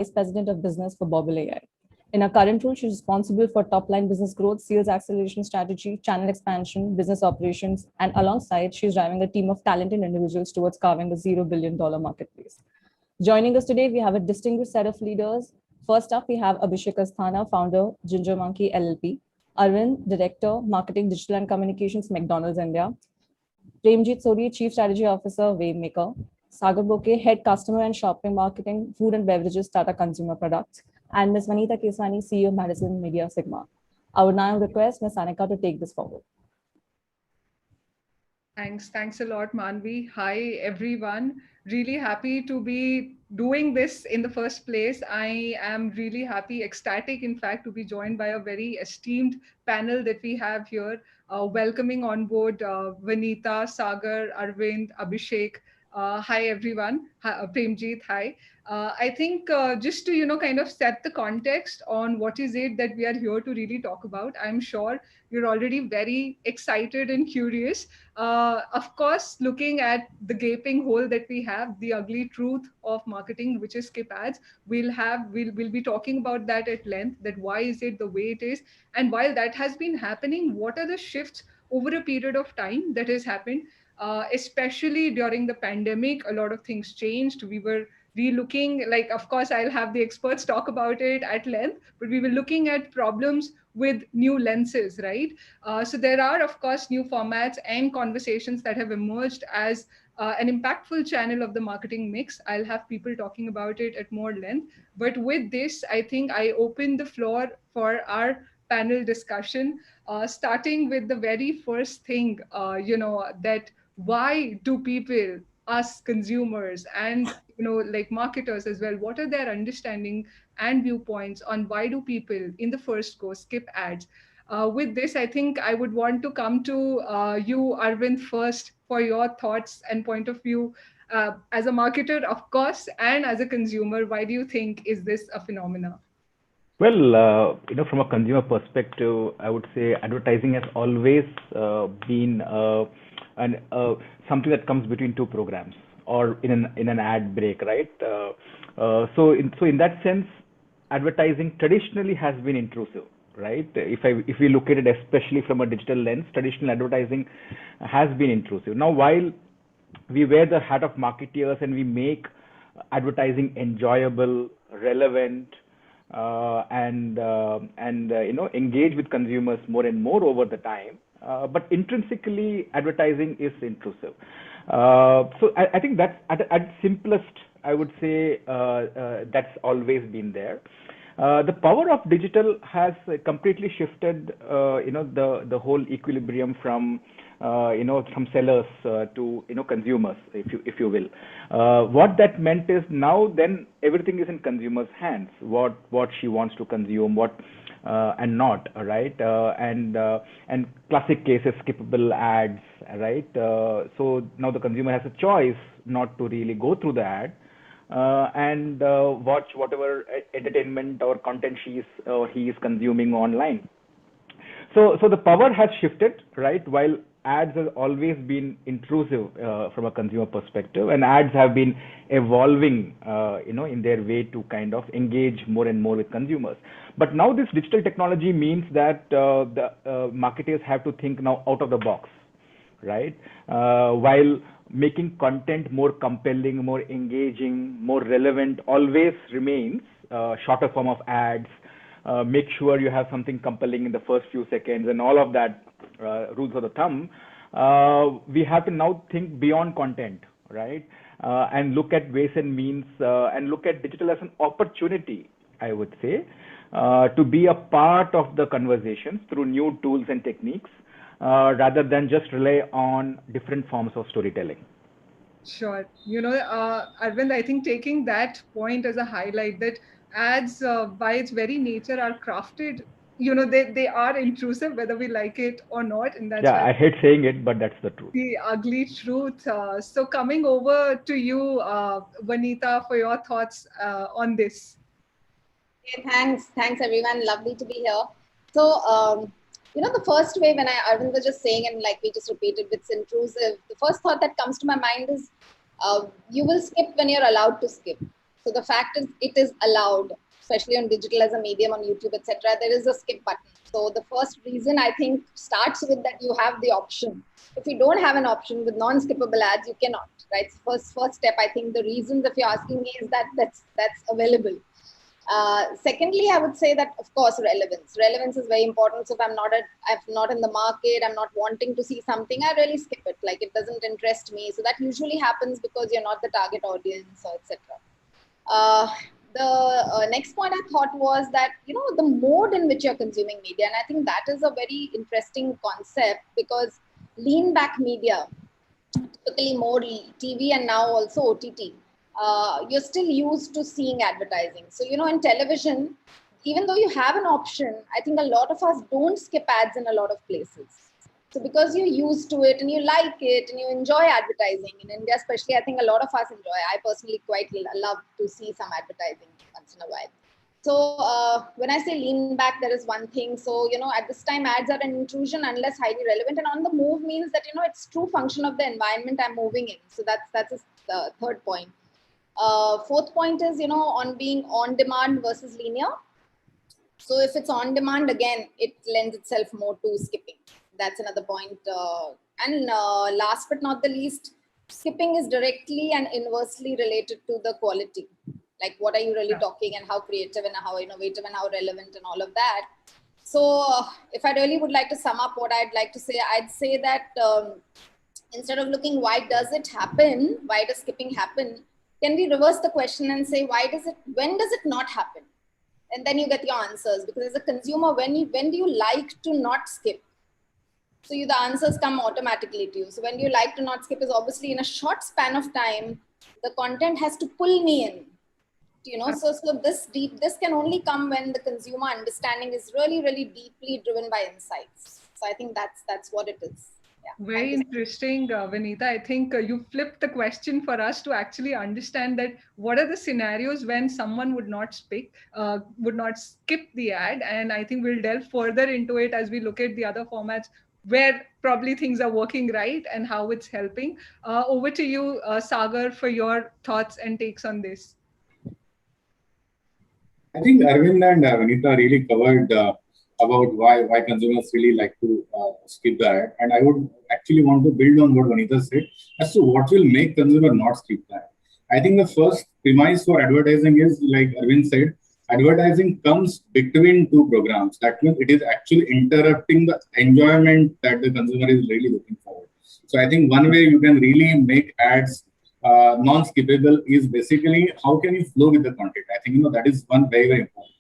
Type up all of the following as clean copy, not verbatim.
Vice President of Business for Bobble AI. In her current role, she's responsible for top-line business growth, sales acceleration strategy, channel expansion, business operations, and alongside, she's driving a team of talented individuals towards carving a $0 billion marketplace. Joining us today, we have a distinguished set of leaders. First up, we have Abhishek Asthana, founder, GingerMonkey LLP. Arvind, Director, Marketing, Digital and Communications, McDonald's India. Premjeet Sodhi, Chief Strategy Officer, Wavemaker. Sagar, Boke, Head Customer and Shopping Marketing, Food and Beverages, Tata Consumer Products. And Ms. Vanita Keswani, CEO, Madison Media Sigma. I would now request Ms. Anika to take this forward. Thanks a lot, Manvi. Hi, everyone. Really happy to be doing this in the first place. I am really happy, ecstatic, in fact, to be joined by a very esteemed panel that we have here, welcoming on board Vanita, Sagar, Arvind, Abhishek. Hi, everyone. Hi, Premjeet, hi. I think just to, kind of set the context on what is it that we are here to really talk about, I'm sure you're already very excited and curious. Of course, looking at the gaping hole that we have, the ugly truth of marketing, which is skip ads, we'll be talking about that at length, that why is it the way it is? And while that has been happening, what are the shifts over a period of time that has happened? Especially during the pandemic, a lot of things changed. We were relooking, like, of course, I'll have the experts talk about it at length, but we were looking at problems with new lenses, right? So there are, of course, new formats and conversations that have emerged as an impactful channel of the marketing mix. I'll have people talking about it at more length. But with this, I think I open the floor for our panel discussion, starting with the very first thing, that why do people, us consumers and like marketers as well, what are their understanding and viewpoints on why do people in the first go skip ads? With this, I think I would want to come to you, Arvind, first for your thoughts and point of view as a marketer, of course, and as a consumer. Why do you think is this a phenomena? Well, from a consumer perspective, I would say advertising has always been something that comes between two programs or in an ad break, right? So in that sense, advertising traditionally has been intrusive, right? If we look at it, especially from a digital lens, traditional advertising has been intrusive. Now, while we wear the hat of marketeers and we make advertising enjoyable, relevant, and engage with consumers more and more over the time, but intrinsically advertising is intrusive. So I think that's at simplest, I would say that's always been there. The power of digital has completely shifted, the whole equilibrium from from sellers to consumers, if you will. What that meant is now then everything is in consumers' hands. What she wants to consume, what and not, right? And classic cases, skippable ads, right? So now the consumer has a choice not to really go through the ad and watch whatever entertainment or content she or he is consuming online. So the power has shifted, right? While ads have always been intrusive from a consumer perspective, and ads have been evolving, in their way to kind of engage more and more with consumers. But now this digital technology means that the marketers have to think now out of the box, right? While making content more compelling, more engaging, more relevant always remains shorter form of ads. Make sure you have something compelling in the first few seconds and all of that rules of the thumb. We have to now think beyond content, right? And look at ways and means and look at digital as an opportunity, I would say, to be a part of the conversation through new tools and techniques rather than just rely on different forms of storytelling. Sure. Arvind, I think taking that point as a highlight, that ads by its very nature are crafted, they are intrusive whether we like it or not, and that's I hate saying it, but that's the truth, the ugly truth. So coming over to you, Vanita, for your thoughts on this. Okay, thanks everyone, lovely to be here. So the first way when Arvind was just saying, and like we just repeated, it's intrusive, the first thought that comes to my mind is you will skip when you're allowed to skip. So the fact is, it is allowed, especially on digital as a medium, on YouTube, etc. There is a skip button. So the first reason I think starts with that you have the option. If you don't have an option with non-skippable ads, you cannot. Right. First step. I think the reasons, if you're asking me, is that that's available. Secondly, I would say that, of course, relevance. Relevance is very important. So if I'm not in the market, I'm not wanting to see something, I really skip it. Like, it doesn't interest me. So that usually happens because you're not the target audience, or etc. The next point I thought was that, the mode in which you're consuming media. And I think that is a very interesting concept, because lean back media, typically more TV and now also OTT, you're still used to seeing advertising. So, in television, even though you have an option, I think a lot of us don't skip ads in a lot of places. So because you're used to it and you like it and you enjoy advertising in India, especially, I think a lot of us enjoy. I personally quite love to see some advertising once in a while. So when I say lean back, there is one thing. So, at this time, ads are an intrusion unless highly relevant. And on the move means that, it's true function of the environment I'm moving in. So that's the third point. Fourth point is, on being on demand versus linear. So if it's on demand, again, it lends itself more to skipping. That's another point. And last but not the least, skipping is directly and inversely related to the quality. Like, what are you really talking, and how creative and how innovative and how relevant and all of that. So if I really would like to sum up what I'd like to say, I'd say that instead of looking why does it happen, why does skipping happen, can we reverse the question and say, when does it not happen? And then you get your answers. Because as a consumer, when do you like to not skip? So the answers come automatically to you. So when you like to not skip is obviously in a short span of time, the content has to pull me in. So this can only come when the consumer understanding is really, really deeply driven by insights. So I think that's what it is. Yeah. Very interesting, Vanita. I think you flipped the question for us to actually understand that what are the scenarios when someone would not skip the ad. And I think we'll delve further into it as we look at the other formats where probably things are working right and how it's helping. Over to you, Sagar, for your thoughts and takes on this. I think Arvind and Vanita really covered about why consumers really like to skip the ad. And I would actually want to build on what Vanita said as to what will make consumer not skip the ad. I think the first premise for advertising is, like Arvind said, advertising comes between two programs. That means it is actually interrupting the enjoyment that the consumer is really looking for. So I think one way you can really make ads non-skippable is basically how can you flow with the content. I think that is one very, very important.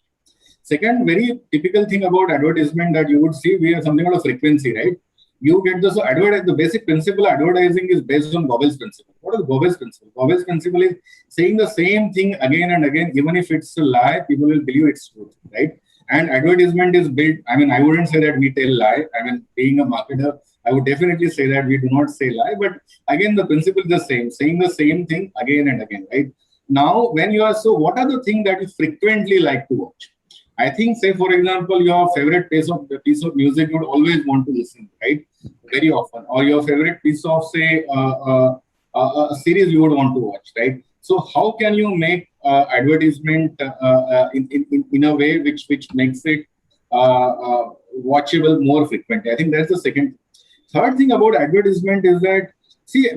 Second, very typical thing about advertisement that you would see, we have something called a frequency, right? You get this the basic principle of advertising is based on Bobble's principle. What is Bobble's principle? Bobble's principle is saying the same thing again and again, even if it's a lie, people will believe it's true, right? And advertisement is built. I mean, I wouldn't say that we tell lie. I mean, being a marketer, I would definitely say that we do not say lie. But again, the principle is the same, saying the same thing again and again, right? Now, when you are what are the things that you frequently like to watch? I think, say, for example, your favorite piece of music you would always want to listen, right? Very often. Or your favorite piece of, say, a series you would want to watch, right? So how can you make advertisement in a way which makes it watchable more frequently? I think that's the second. Third thing about advertisement is that, see,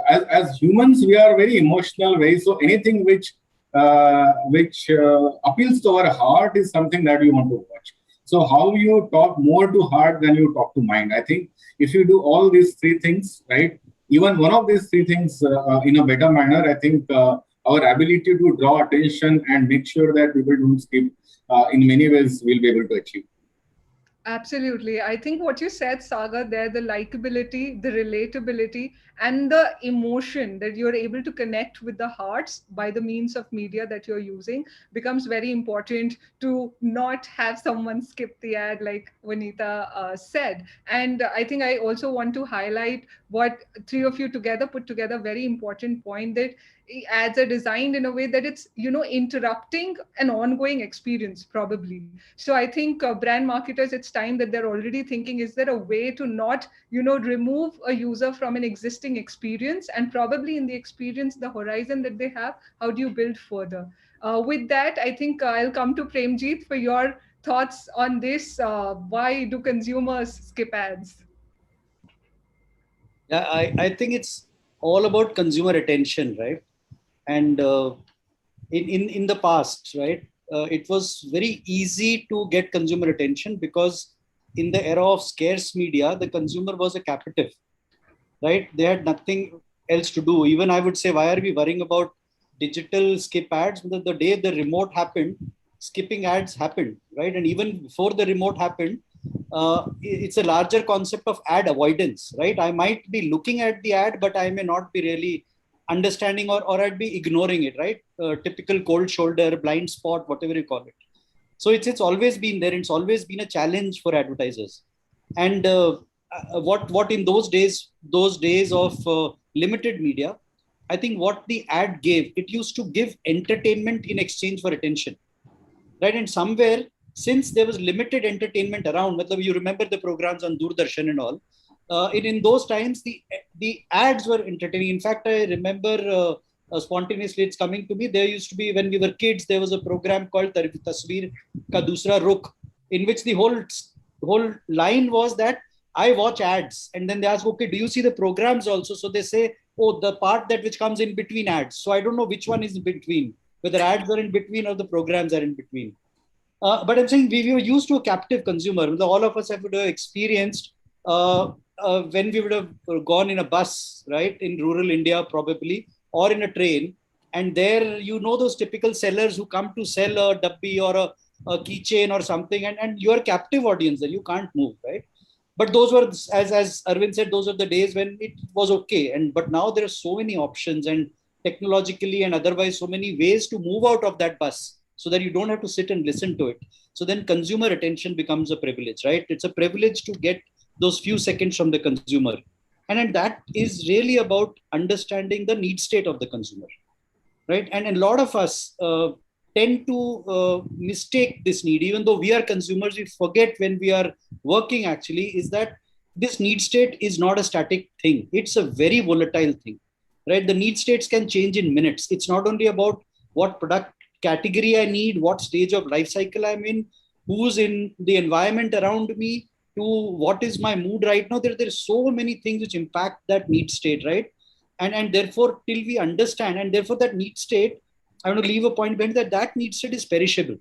as humans, we are very emotional, so anything which appeals to our heart is something that we want to watch. So how you talk more to heart than you talk to mind. I think if you do all these three things, right, even one of these three things in a better manner, I think our ability to draw attention and make sure that people don't skip in many ways we'll be able to achieve. Absolutely. I think what you said, Sagar, there, the likability, the relatability, and the emotion that you're able to connect with the hearts by the means of media that you're using becomes very important to not have someone skip the ad, like Vanita said. And I think I also want to highlight what three of you together put together, very important point, that ads are designed in a way that it's, interrupting an ongoing experience probably. So I think brand marketers, it's time that they're already thinking, is there a way to not, remove a user from an existing experience, and probably in the experience, the horizon that they have, how do you build further? With that, I think I'll come to Premjeet for your thoughts on this. Why do consumers skip ads? Yeah, I think it's all about consumer attention, right? And in the past, right, it was very easy to get consumer attention because in the era of scarce media, the consumer was a captive, right? They had nothing else to do. Even I would say, why are we worrying about digital skip ads? Because the day the remote happened, skipping ads happened, right? And even before the remote happened, it's a larger concept of ad avoidance, right? I might be looking at the ad, but I may not be really understanding, or I'd be ignoring it, right? Typical cold shoulder, blind spot, whatever you call it. So it's always been there. It's always been a challenge for advertisers. And what in those days of limited media, I think what the ad gave, it used to give entertainment in exchange for attention, right? And somewhere, since there was limited entertainment around, you remember the programs on Doordarshan and all, in those times, the ads were entertaining. In fact, I remember spontaneously, it's coming to me, there used to be, when we were kids, there was a program called Tasveer Ka Dusra Rukh, in which the whole line was that I watch ads. And then they ask, okay, do you see the programs also? So they say, oh, the part that which comes in between ads. So I don't know which one is in between, whether ads are in between or the programs are in between. But I'm saying we were used to a captive consumer. All of us have experienced when we would have gone in a bus, right, in rural India probably, or in a train, and there those typical sellers who come to sell a dabbi or a keychain or something, and you are captive audience there, you can't move, right? But those were, as Arvind said, those are the days when it was okay. But now there are so many options, and technologically and otherwise so many ways to move out of that bus, so that you don't have to sit and listen to it. So then consumer attention becomes a privilege, right? It's a privilege to get those few seconds from the consumer. And that is really about understanding the need state of the consumer, right? And a lot of us tend to mistake this need. Even though we are consumers, we forget when we are working actually, is that this need state is not a static thing. It's a very volatile thing, right? The need states can change in minutes. It's not only about what product category I need, what stage of life cycle I'm in, who's in the environment around me, to what is my mood right now. There's so many things which impact that need state, right? And therefore, till we understand, and therefore that need state, I want to leave a point behind that need state is perishable,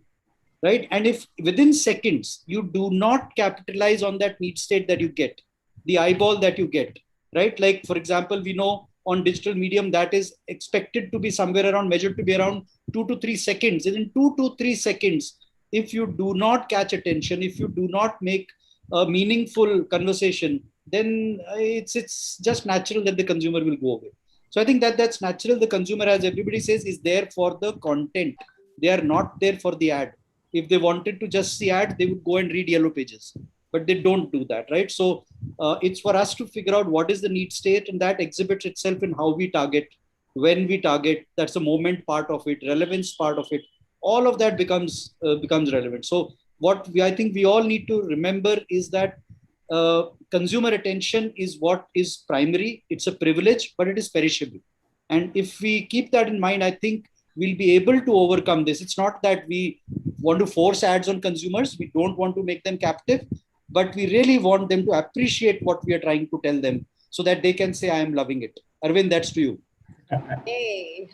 right? And if within seconds you do not capitalize on that need state that you get, the eyeball that you get, right? Like, for example, we know on digital medium that is expected to be somewhere around, measured to be around 2 to 3 seconds. And in 2 to 3 seconds, if you do not catch attention, if you do not make a meaningful conversation, then it's just natural that the consumer will go away. So I think that's natural. The consumer, as everybody says, is there for the content. They are not there for the ad. If they wanted to just see ad, they would go and read yellow pages, but they don't do that, right? So it's for us to figure out what is the need state, and that exhibits itself in how we target, when we target. That's a moment part of it, relevance part of it. All of that becomes relevant. So I think we all need to remember is that consumer attention is what is primary. It's a privilege, but it is perishable. And if we keep that in mind, I think we'll be able to overcome this. It's not that we want to force ads on consumers. We don't want to make them captive, but we really want them to appreciate what we are trying to tell them, so that they can say, I am loving it. Arvind, that's to you. Hey.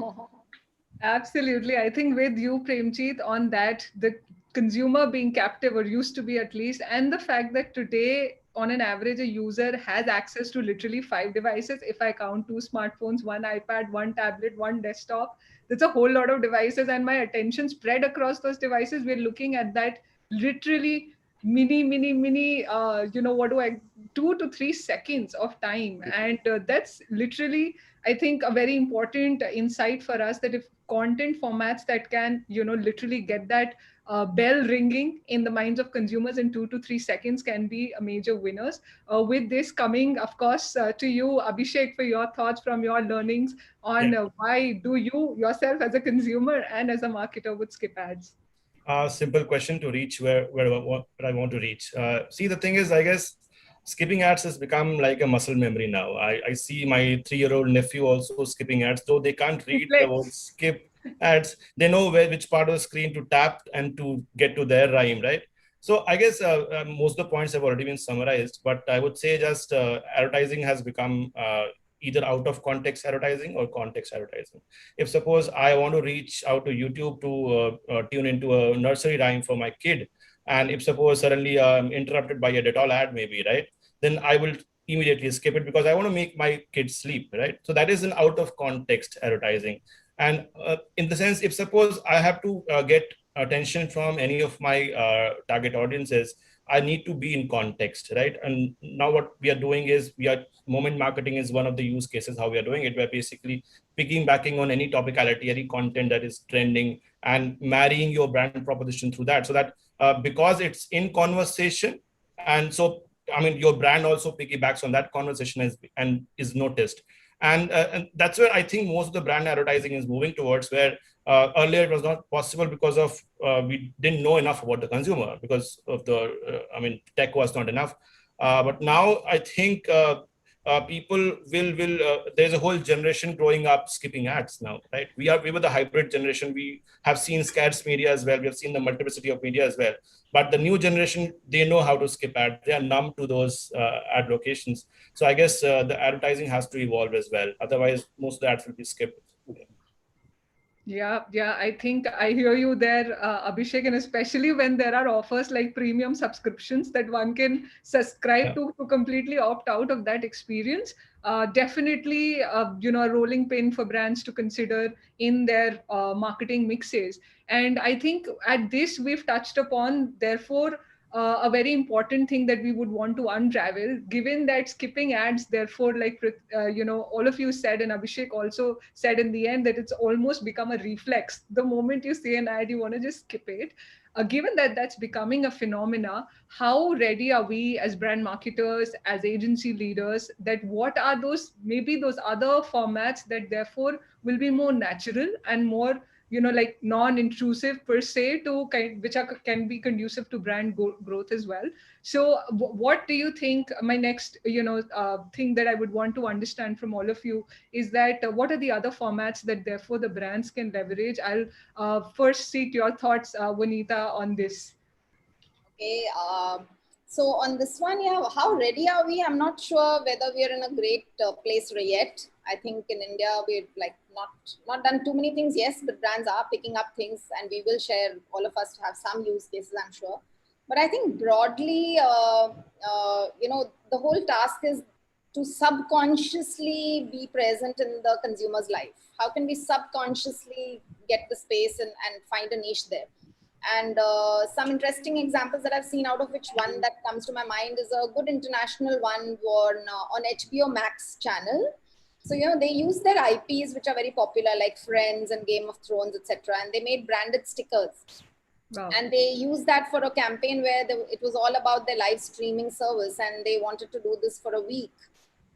Absolutely. I think with you, Premjeet, on that, the consumer being captive, or used to be at least, and the fact that today, on an average, a user has access to literally 5 devices. If I count 2 smartphones, 1 iPad, 1 tablet, 1 desktop, that's a whole lot of devices, and my attention spread across those devices. We're looking at that literally mini, 2 to 3 seconds of time. And that's literally, I think, a very important insight for us, that if content formats that can, literally get that bell ringing in the minds of consumers in 2 to 3 seconds can be a major winners. With this coming, of course, to you, Abhishek, for your thoughts from your learnings on why do you yourself as a consumer and as a marketer would skip ads? Simple question to reach where I want to reach. See, the thing is, I guess skipping ads has become like a muscle memory now. I see my 3-year-old nephew also skipping ads, though they can't read the word skip ads. They know which part of the screen to tap and to get to their rhyme, right? So I guess most of the points have already been summarized, but I would say just advertising has become either out of context advertising or context advertising. If suppose I want to reach out to YouTube to tune into a nursery rhyme for my kid, and if suppose suddenly I'm interrupted by a Dettol ad maybe, right, then I will immediately skip it because I want to make my kids sleep, right? So that is an out of context advertising. And in the sense, if suppose I have to get attention from any of my target audiences, I need to be in context, right? And now what we are doing is moment marketing is one of the use cases how we are doing it. We're basically piggybacking on any topicality, any content that is trending, and marrying your brand proposition through that. So that because it's in conversation, and so I mean your brand also piggybacks on that conversation and is noticed. And that's where I think most of the brand advertising is moving towards, where earlier it was not possible because of we didn't know enough about the consumer because of the tech was not enough. But now I think people will there's a whole generation growing up skipping ads now, right? We were the hybrid generation. We have seen scarce media as well. We have seen the multiplicity of media as well. But the new generation, they know how to skip ads. They are numb to those ad locations. So I guess the advertising has to evolve as well. Otherwise, most of the ads will be skipped. Yeah, I think I hear you there, Abhishek, and especially when there are offers like premium subscriptions that one can subscribe to completely opt out of that experience. Definitely, a rolling pin for brands to consider in their marketing mixes. And I think at this we've touched upon, therefore, a very important thing that we would want to unravel, given that skipping ads, therefore, like, all of you said, and Abhishek also said in the end, that it's almost become a reflex. The moment you see an ad, you want to just skip it. Given that that's becoming a phenomena, how ready are we as brand marketers, as agency leaders, that what are maybe those other formats that therefore will be more natural and more like non-intrusive per se, can be conducive to brand growth as well. So what do you think? My next thing that I would want to understand from all of you is that what are the other formats that therefore the brands can leverage? I'll first seek your thoughts, Vanita, on this. Okay, so on this one, how ready are we? I'm not sure whether we are in a great place yet. I think in India we've not done too many things, yes, but brands are picking up things, and we will share. All of us have some use cases, I'm sure. But I think broadly, the whole task is to subconsciously be present in the consumer's life. How can we subconsciously get the space and find a niche there? And some interesting examples that I've seen, out of which one that comes to my mind is a good international one on HBO Max channel. So, they use their IPs, which are very popular, like Friends and Game of Thrones, etc. And they made branded stickers. Wow. And they used that for a campaign where it was all about their live streaming service. And they wanted to do this for a week.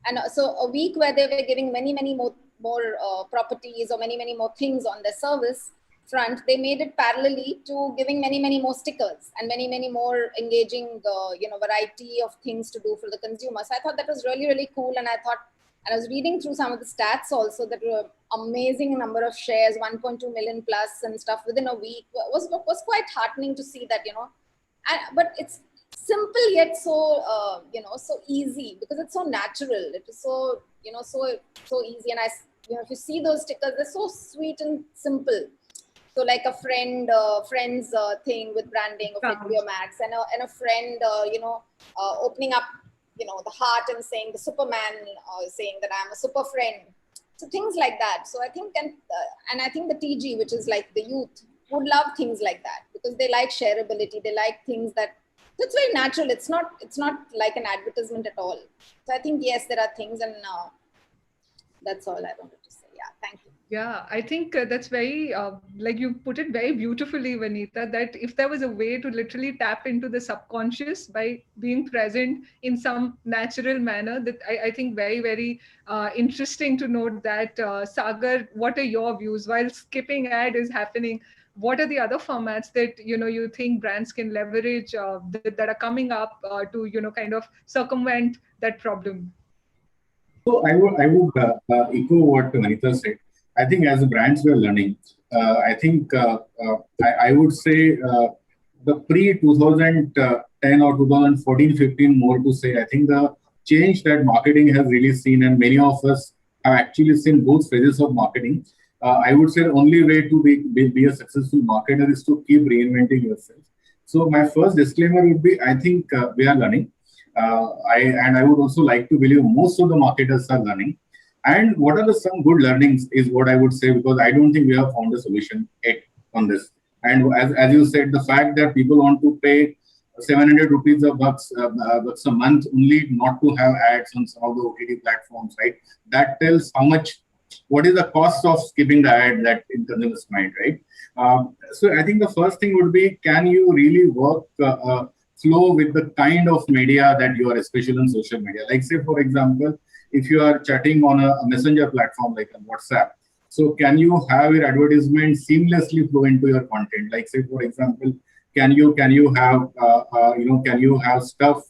And so a week where they were giving many, many more properties or many, many more things on their service front, they made it parallelly to giving many, many more stickers and many, many more engaging, variety of things to do for the consumer. So I thought that was really, really cool. And I was reading through some of the stats also that were amazing number of shares, 1.2 million plus and stuff within a week. Was quite heartening to see that, but it's simple yet so, so easy because it's so natural. It is so, so easy. And if you see those stickers, they're so sweet and simple. So like a friends thing with branding of HBO Max and a friend, opening up, the heart and saying the Superman, saying that I'm a super friend. So things like that. So I think, and I think the TG, which is like the youth, would love things like that because they like shareability. They like things that So it's very natural. It's not like an advertisement at all. So I think, yes, there are things, and that's all I wanted to say. Yeah, thank you. Yeah, I think that's very, like you put it very beautifully, Vanita, that if there was a way to literally tap into the subconscious by being present in some natural manner, that I think very, very interesting to note that. Sagar, what are your views? While skipping ad is happening, what are the other formats that, you think brands can leverage that are coming up to, kind of circumvent that problem? So I would echo what Vanita said. I think as brands we are learning, I think I would say the pre 2010 or 2014-15 more to say. I think the change that marketing has really seen, and many of us have actually seen both phases of marketing. I would say the only way to be a successful marketer is to keep reinventing yourself. So my first disclaimer would be, I think we are learning. I would also like to believe most of the marketers are learning. And what are some good learnings is what I would say, because I don't think we have found a solution yet on this. And as you said, the fact that people want to pay 700 rupees bucks a month only not to have ads on some of the OTT platforms, right? That tells how much, what is the cost of skipping the ad that in consumer's mind, right? So I think the first thing would be, can you really work flow with the kind of media that you are, especially on social media? Like say, for example, if you are chatting on a messenger platform like on WhatsApp, so can you have your advertisement seamlessly flow into your content? Like say, for example, can you have can you have stuff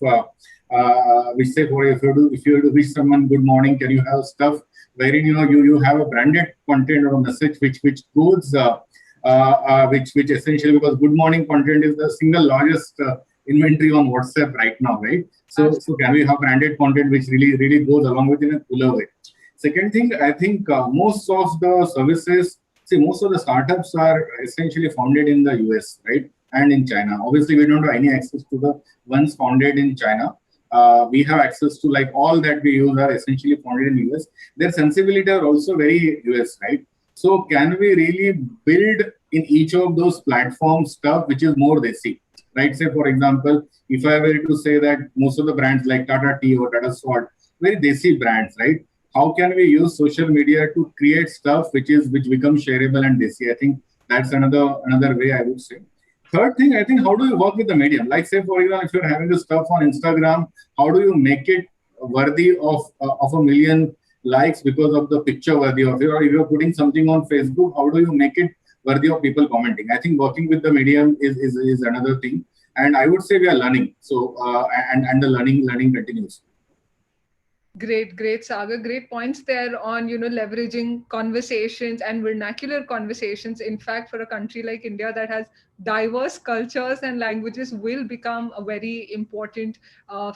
which say, for if you have to wish someone good morning, can you have stuff wherein you have a branded content or a message which goes which essentially, because good morning content is the single largest inventory on WhatsApp right now, right? So can we have branded content which really goes along with in a cooler way? Second thing, I think most of the services, most of the startups are essentially founded in the US, right? And in China. Obviously, we don't have any access to the ones founded in China. We have access to like all that we use are essentially founded in US. Their sensibility are also very US, right? So can we really build in each of those platforms stuff which is more desi? Right? Say, for example, if I were to say that most of the brands like Tata Tea or Tata Salt, very desi brands, right? How can we use social media to create stuff which becomes shareable and desi? I think that's another way I would say. Third thing, I think, how do you work with the medium? Like say, for example, if you're having the stuff on Instagram, how do you make it worthy of a million likes because of the picture worthy of it? Or if you're putting something on Facebook, how do you make it worthy of people commenting? I think working with the medium is another thing, and I would say we are learning. So and the learning continues. Great, Sagar. Great points there on, leveraging conversations and vernacular conversations. In fact, for a country like India that has diverse cultures and languages, will become a very important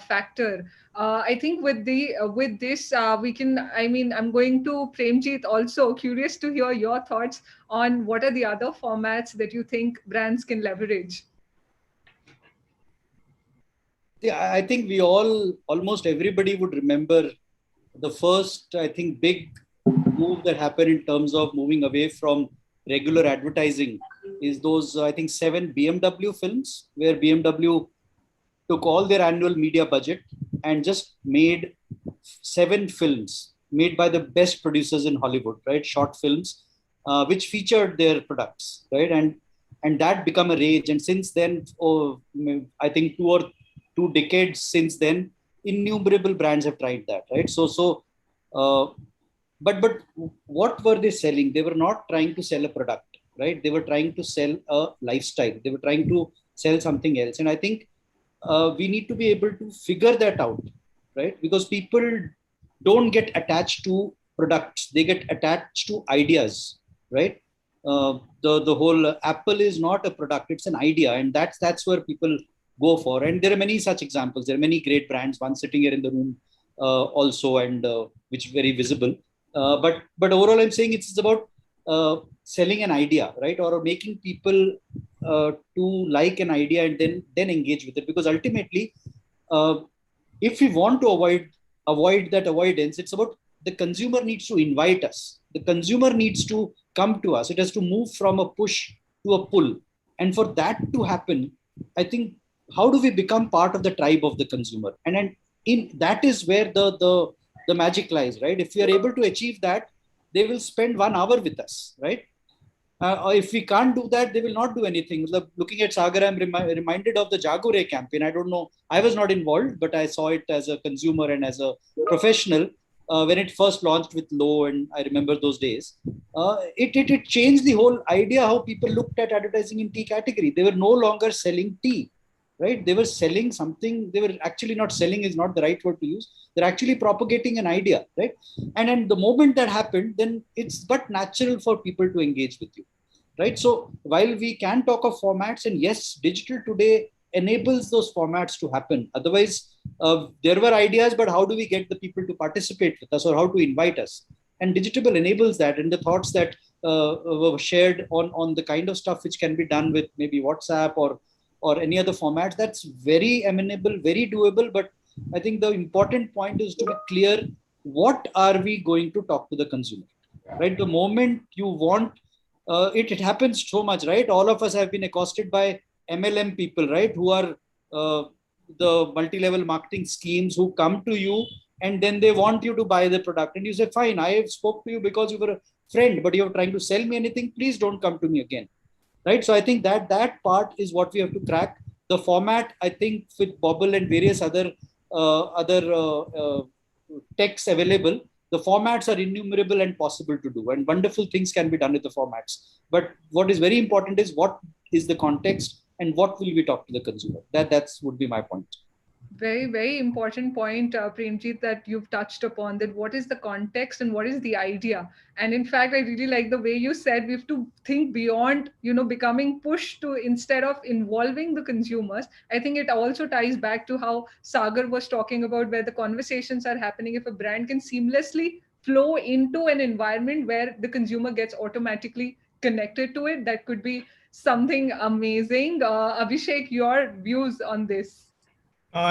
factor. I think with this, we can. I mean, I'm going to Premjeet also. Curious to hear your thoughts on what are the other formats that you think brands can leverage. Yeah, I think we almost everybody would remember the first, I think, big move that happened in terms of moving away from regular advertising is those, I think, 7 BMW films, where BMW took all their annual media budget and just made 7 films made by the best producers in Hollywood, right? Short films, which featured their products, right? And that became a rage. And since then, I think 2 decades since then, innumerable brands have tried that, right? But what were they selling? They were not trying to sell a product, right? They were trying to sell a lifestyle. They were trying to sell something else. And I think we need to be able to figure that out, right? Because people don't get attached to products. They get attached to ideas, right? The whole Apple is not a product, it's an idea. And that's where people go for. And there are many such examples. There are many great brands, one sitting here in the room also, and which is very visible. But overall, I'm saying it's about selling an idea, right? Or making people to like an idea and then engage with it. Because ultimately, if we want to avoid that avoidance, it's about the consumer needs to invite us. The consumer needs to come to us. It has to move from a push to a pull. And for that to happen, I think how do we become part of the tribe of the consumer? And in that is where the magic lies, right? If we are able to achieve that, they will spend 1 hour with us, right? Or if we can't do that, they will not do anything. Looking at Sagar, I'm reminded of the Jagore campaign. I don't know, I was not involved, but I saw it as a consumer and as a professional when it first launched with Low, and I remember those days. It changed the whole idea how people looked at advertising in tea category. They were no longer selling tea, right? They were selling something. They were actually not selling, is not the right word to use. They're actually propagating an idea, right? And then the moment that happened, then it's but natural for people to engage with you, right? So while we can talk of formats, and yes, digital today enables those formats to happen. Otherwise, there were ideas, but how do we get the people to participate with us, or how to invite us? And digital enables that, and the thoughts that were shared on the kind of stuff which can be done with maybe WhatsApp or any other format, that's very amenable, very doable. But I think the important point is to be clear, what are we going to talk to the consumer, right? The moment you want, it happens so much, right? All of us have been accosted by MLM people, right? Who are the multi-level marketing schemes who come to you and then they want you to buy the product. And you say, fine, I have spoke to you because you were a friend, but you're trying to sell me anything, please don't come to me again. Right. So I think that part is what we have to crack. The format, I think, with Bobble and various other texts available, the formats are innumerable and possible to do, and wonderful things can be done with the formats. But what is very important is what is the context and what will we talk to the consumer. That's would be my point. Very, very important point, Premjeet, that you've touched upon, that what is the context and what is the idea. And in fact, I really like the way you said we have to think beyond, becoming push to instead of involving the consumers. I think it also ties back to how Sagar was talking about where the conversations are happening. If a brand can seamlessly flow into an environment where the consumer gets automatically connected to it, that could be something amazing. Abhishek, your views on this?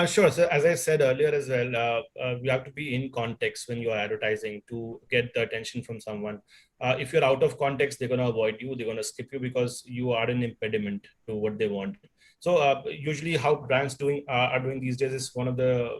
Sure. So as I said earlier as well, you have to be in context when you're advertising to get the attention from someone. If you're out of context, they're going to avoid you. They're going to skip you because you are an impediment to what they want. So usually how brands are doing these days is one of the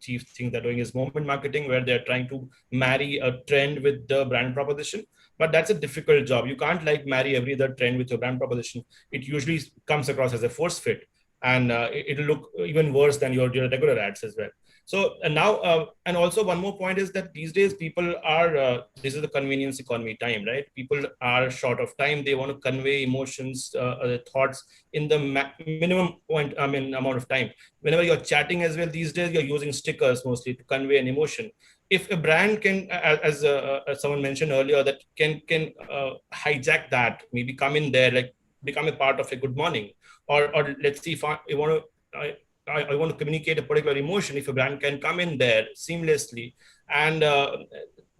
chief things they're doing is moment marketing, where they're trying to marry a trend with the brand proposition. But that's a difficult job. You can't marry every other trend with your brand proposition. It usually comes across as a force fit. And it'll look even worse than your regular ads as well. So now, and also one more point is that these days people are, this is the convenience economy time, right? People are short of time. They want to convey emotions, thoughts in the minimum amount of time. Whenever you're chatting as well, these days you're using stickers mostly to convey an emotion. If a brand can, as someone mentioned earlier, that can hijack that, maybe come in there, become a part of a good morning, or let's see if I want to communicate a particular emotion. If a brand can come in there seamlessly, and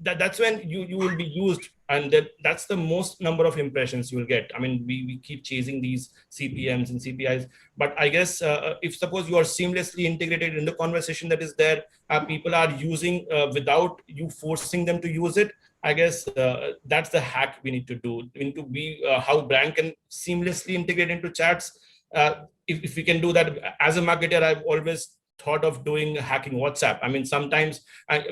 that's when you will be used, and that's the most number of impressions you will get. I mean, we keep chasing these CPMs and CPIs, but I guess if suppose you are seamlessly integrated in the conversation that is there, people are using without you forcing them to use it. I guess that's the hack we need to do. We need to be how brand can seamlessly integrate into chats. If we can do that, as a marketer, I've always thought of doing hacking WhatsApp. I mean, sometimes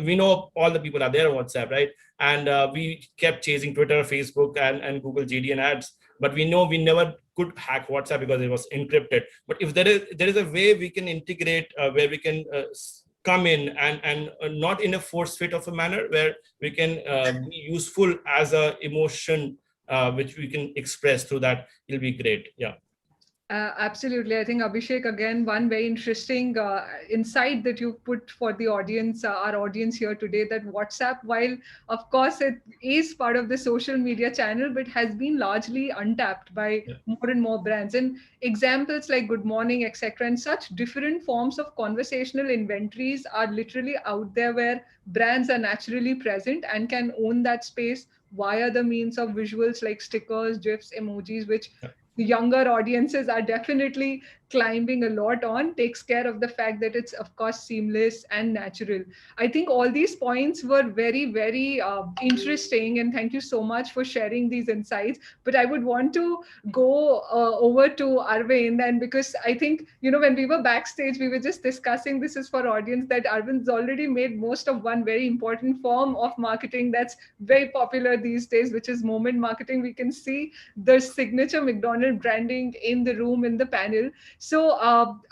we know all the people are there on WhatsApp, right? And we kept chasing Twitter, Facebook, and Google JDN ads, but we know we never could hack WhatsApp because it was encrypted. But if there is a way we can integrate where we can come in and not in a force fit of a manner, where we can be useful as a emotion which we can express through that, it'll be great. Yeah. Absolutely. I think, Abhishek, again, one very interesting insight that you put for the audience, our audience here today, that WhatsApp, while of course it is part of the social media channel, but has been largely untapped by more and more brands. And examples like Good Morning, etc., and such different forms of conversational inventories are literally out there where brands are naturally present and can own that space via the means of visuals like stickers, GIFs, emojis, which younger audiences are definitely climbing a lot on, takes care of the fact that it's of course seamless and natural. I think all these points were very, very interesting, and thank you so much for sharing these insights. But I would want to go over to Arvind, and because I think, when we were backstage, we were just discussing, this is for audience, that Arvind's already made most of one very important form of marketing that's very popular these days, which is moment marketing. We can see the signature McDonald branding in the room, in the panel. So,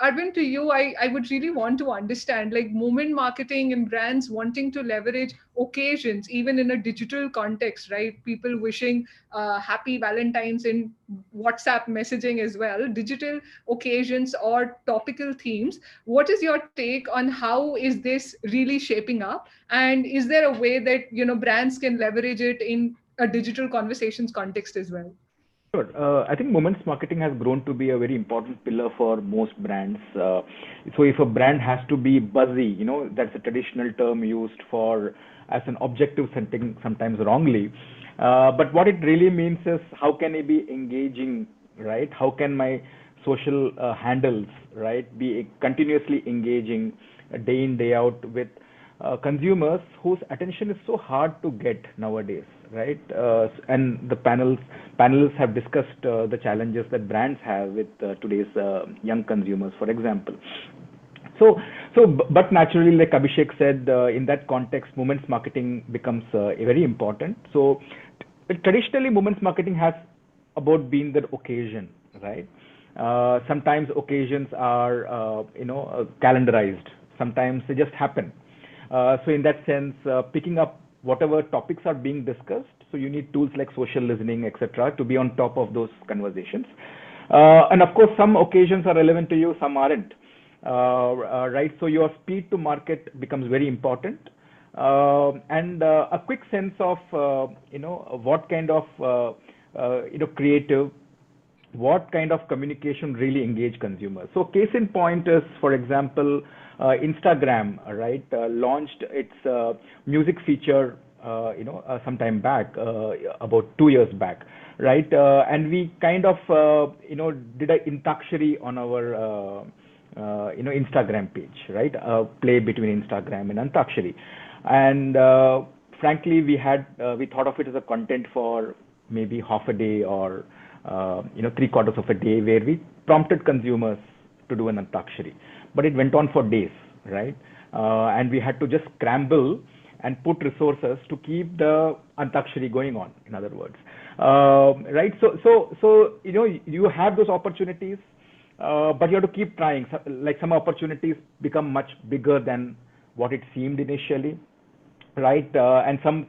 Arvind, to you, I would really want to understand, like, moment marketing and brands wanting to leverage occasions, even in a digital context, right? People wishing happy Valentine's in WhatsApp messaging as well, digital occasions or topical themes. What is your take on how is this really shaping up? And is there a way that, brands can leverage it in a digital conversations context as well? Sure. I think moments marketing has grown to be a very important pillar for most brands. So if a brand has to be buzzy, that's a traditional term used for as an objective setting, sometimes wrongly. But what it really means is, how can it be engaging, right? How can my social handles, right, be continuously engaging day in, day out with consumers whose attention is so hard to get nowadays, right? And the panelists have discussed the challenges that brands have with today's young consumers, for example. But naturally, like Abhishek said, in that context, moments marketing becomes very important. So traditionally, moments marketing has about being the occasion, right? Sometimes occasions are, calendarized. Sometimes they just happen. So in that sense, picking up whatever topics are being discussed, so you need tools like social listening, etc., to be on top of those conversations. And of course, some occasions are relevant to you, some aren't. Right? So your speed to market becomes very important. And a quick sense of, what kind of, creative, what kind of communication really engage consumers. So case in point is, for example, Instagram, right, launched its music feature, some time back, about 2 years back, right? And we kind of, did a intakshari on our, Instagram page, right? Play between Instagram and Antakshari. And frankly, we thought of it as a content for maybe half a day or, 3/4 of a day, where we prompted consumers to do an Antakshari. But it went on for days, right? And we had to just scramble and put resources to keep the Antakshari going on, in other words. Right? So you have those opportunities, but you have to keep trying. So, like, some opportunities become much bigger than what it seemed initially, right? And some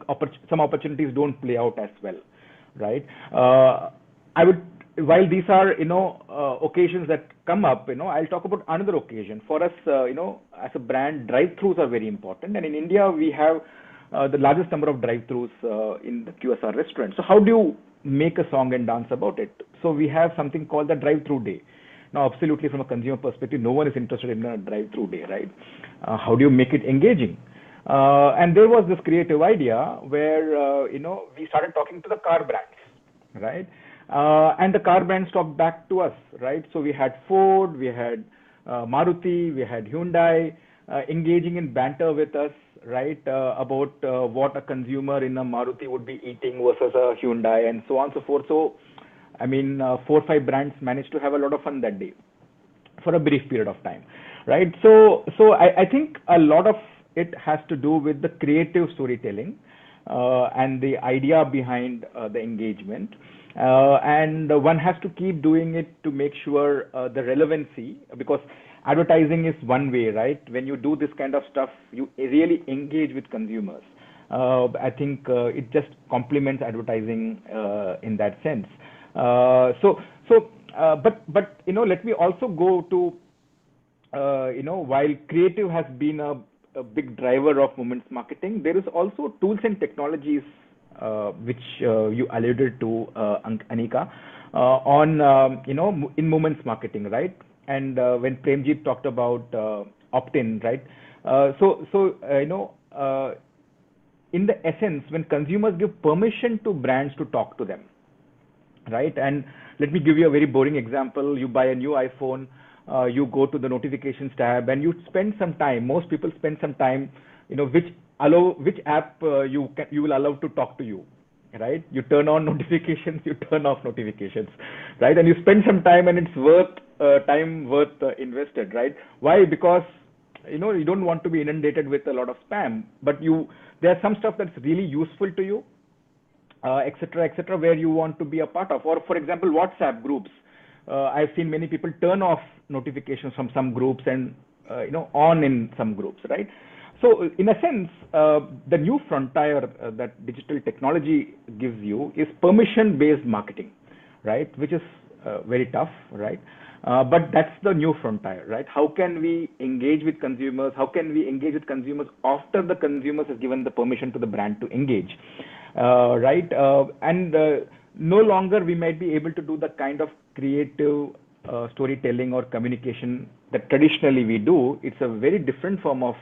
opportunities don't play out as well, right? While these are, occasions that come up, I'll talk about another occasion. For us, as a brand, drive-throughs are very important. And in India, we have the largest number of drive-throughs in the QSR restaurants. So how do you make a song and dance about it? So we have something called the drive-through day. Now, absolutely, from a consumer perspective, no one is interested in a drive-through day, right? How do you make it engaging? And there was this creative idea where, we started talking to the car brands, right? And the car brands talked back to us, right? So we had Ford, we had Maruti, we had Hyundai engaging in banter with us, right? About what a consumer in a Maruti would be eating versus a Hyundai, and so on and so forth. So, 4 or 5 brands managed to have a lot of fun that day for a brief period of time, right? So I think a lot of it has to do with the creative storytelling and the idea behind the engagement. And one has to keep doing it to make sure the relevancy, because advertising is one way, right? When you do this kind of stuff, you really engage with consumers. I think it just complements advertising in that sense. But let me also go to, while creative has been a big driver of moments marketing, there is also tools and technologies which you alluded to, Anika, on in moments marketing, right? And when Premjeet talked about opt-in, right? In the essence, when consumers give permission to brands to talk to them, right? And let me give you a very boring example. You buy a new iPhone, you go to the notifications tab, and you spend some time. Most people spend some time, which app you will allow to talk to you, right? You turn on notifications, you turn off notifications, right? And you spend some time, and it's worth invested, right? Why? Because you don't want to be inundated with a lot of spam, but there's some stuff that's really useful to you, etc., where you want to be a part of. Or, for example, WhatsApp groups. I've seen many people turn off notifications from some groups and on in some groups, right? So, in a sense, the new frontier that digital technology gives you is permission-based marketing, right? Which is very tough, right? But that's the new frontier, right? How can we engage with consumers? How can we engage with consumers after the consumers has given the permission to the brand to engage, right? And no longer we might be able to do the kind of creative storytelling or communication that traditionally we do. It's a very different form of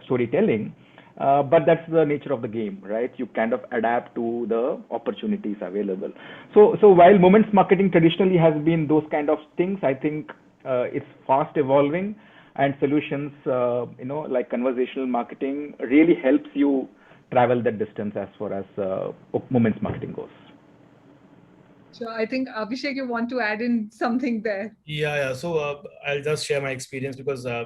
storytelling, but that's the nature of the game, right? You kind of adapt to the opportunities available. So while moments marketing traditionally has been those kind of things, I think it's fast evolving, and solutions like conversational marketing really helps you travel that distance as far as moments marketing goes. So I think Abhishek, you want to add in something there? Yeah. So I'll just share my experience, because I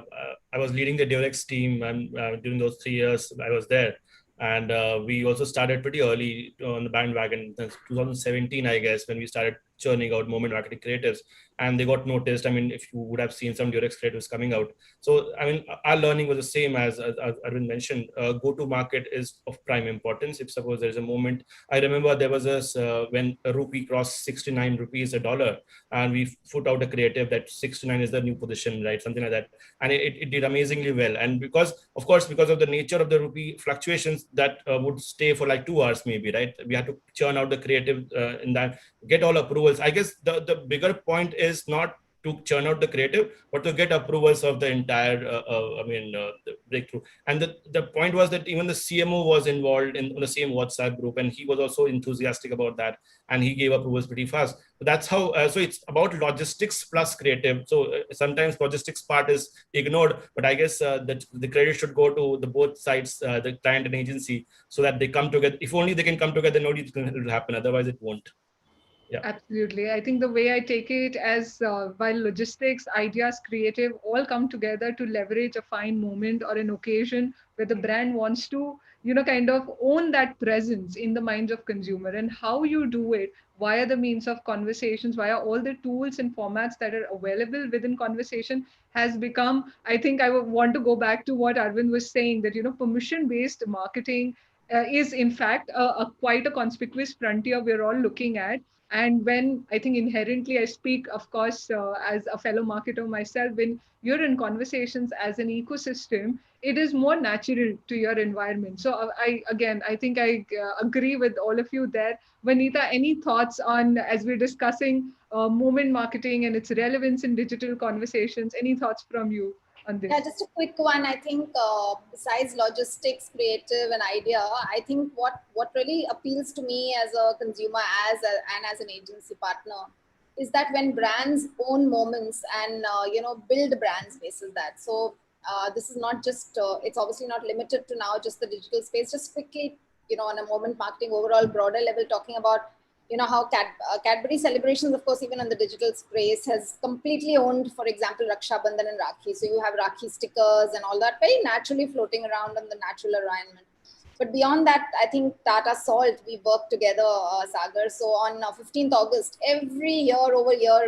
was leading the Durex team, and during those 3 years I was there, and we also started pretty early on the bandwagon. 2017, I guess, when we started churning out moment marketing creatives, and they got noticed. I mean, if you would have seen some Durex creatives coming out. So, I mean, our learning was the same as Arvind mentioned. Go-to market is of prime importance. If suppose there is a moment, I remember there was this when a rupee crossed 69 rupees a dollar, and we put out a creative that 69 is the new position, right? Something like that. And it did amazingly well. And because of the nature of the rupee fluctuations, that would stay for like 2 hours maybe, right? We had to churn out the creative in that, get all approvals. I guess the bigger point is not to churn out the creative, but to get approvals of the entire, the breakthrough. And the point was that even the CMO was involved in the same WhatsApp group, and he was also enthusiastic about that, and he gave approvals pretty fast. So that's how. So it's about logistics plus creative. So sometimes logistics part is ignored, but I guess the credit should go to the both sides, the client and agency, so that they come together. If only they can come together, no, it will happen. Otherwise, it won't. Yeah. Absolutely. I think the way I take it as while logistics, ideas, creative all come together to leverage a fine moment or an occasion where the brand wants to, kind of own that presence in the minds of consumer, and how you do it via the means of conversations, via all the tools and formats that are available within conversation has become, I think I would want to go back to what Arvind was saying, that, permission-based marketing is in fact a quite a conspicuous frontier we're all looking at. And when I think inherently I speak, of course, as a fellow marketer myself, when you're in conversations as an ecosystem, it is more natural to your environment. So I think I agree with all of you there. Vanita, any thoughts on, as we're discussing moment marketing and its relevance in digital conversations, any thoughts from you on this? Yeah, just a quick one. I think besides logistics, creative, and idea, I think what really appeals to me as a consumer, and as an agency partner, is that when brands own moments and build brands basis that. So this is not just it's obviously not limited to now just the digital space. Just quickly, on a moment marketing overall broader level, talking about how Cadbury celebrations, of course, even on the digital space, has completely owned, for example, Raksha Bandhan and Rakhi. So you have Rakhi stickers and all that very naturally floating around in the natural environment. But beyond that, I think Tata Salt, we work together, Sagar. So on 15th August, every year over year,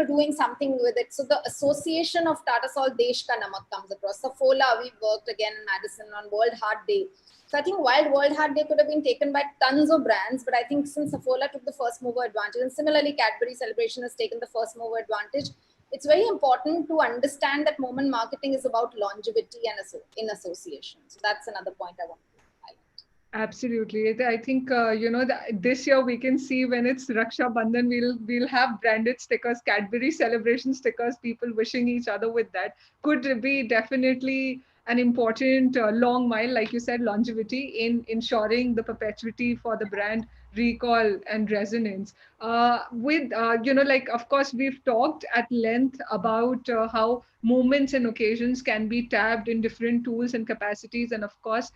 doing something with it. So the association of Tata Salt Desh Ka Namak comes across. Saffola, we worked again in Madison on World Heart Day. So I think while World Heart Day could have been taken by tons of brands, but I think since Saffola took the first mover advantage, and similarly Cadbury Celebration has taken the first mover advantage, it's very important to understand that moment marketing is about longevity and in association. So that's another point I want to highlight. Absolutely. I think, this year we can see when it's Raksha Bandhan, we'll have branded stickers, Cadbury celebration stickers, people wishing each other with that. Could be definitely an important long mile, like you said, longevity in ensuring the perpetuity for the brand recall and resonance. Like, of course, we've talked at length about how moments and occasions can be tapped in different tools and capacities, and of course,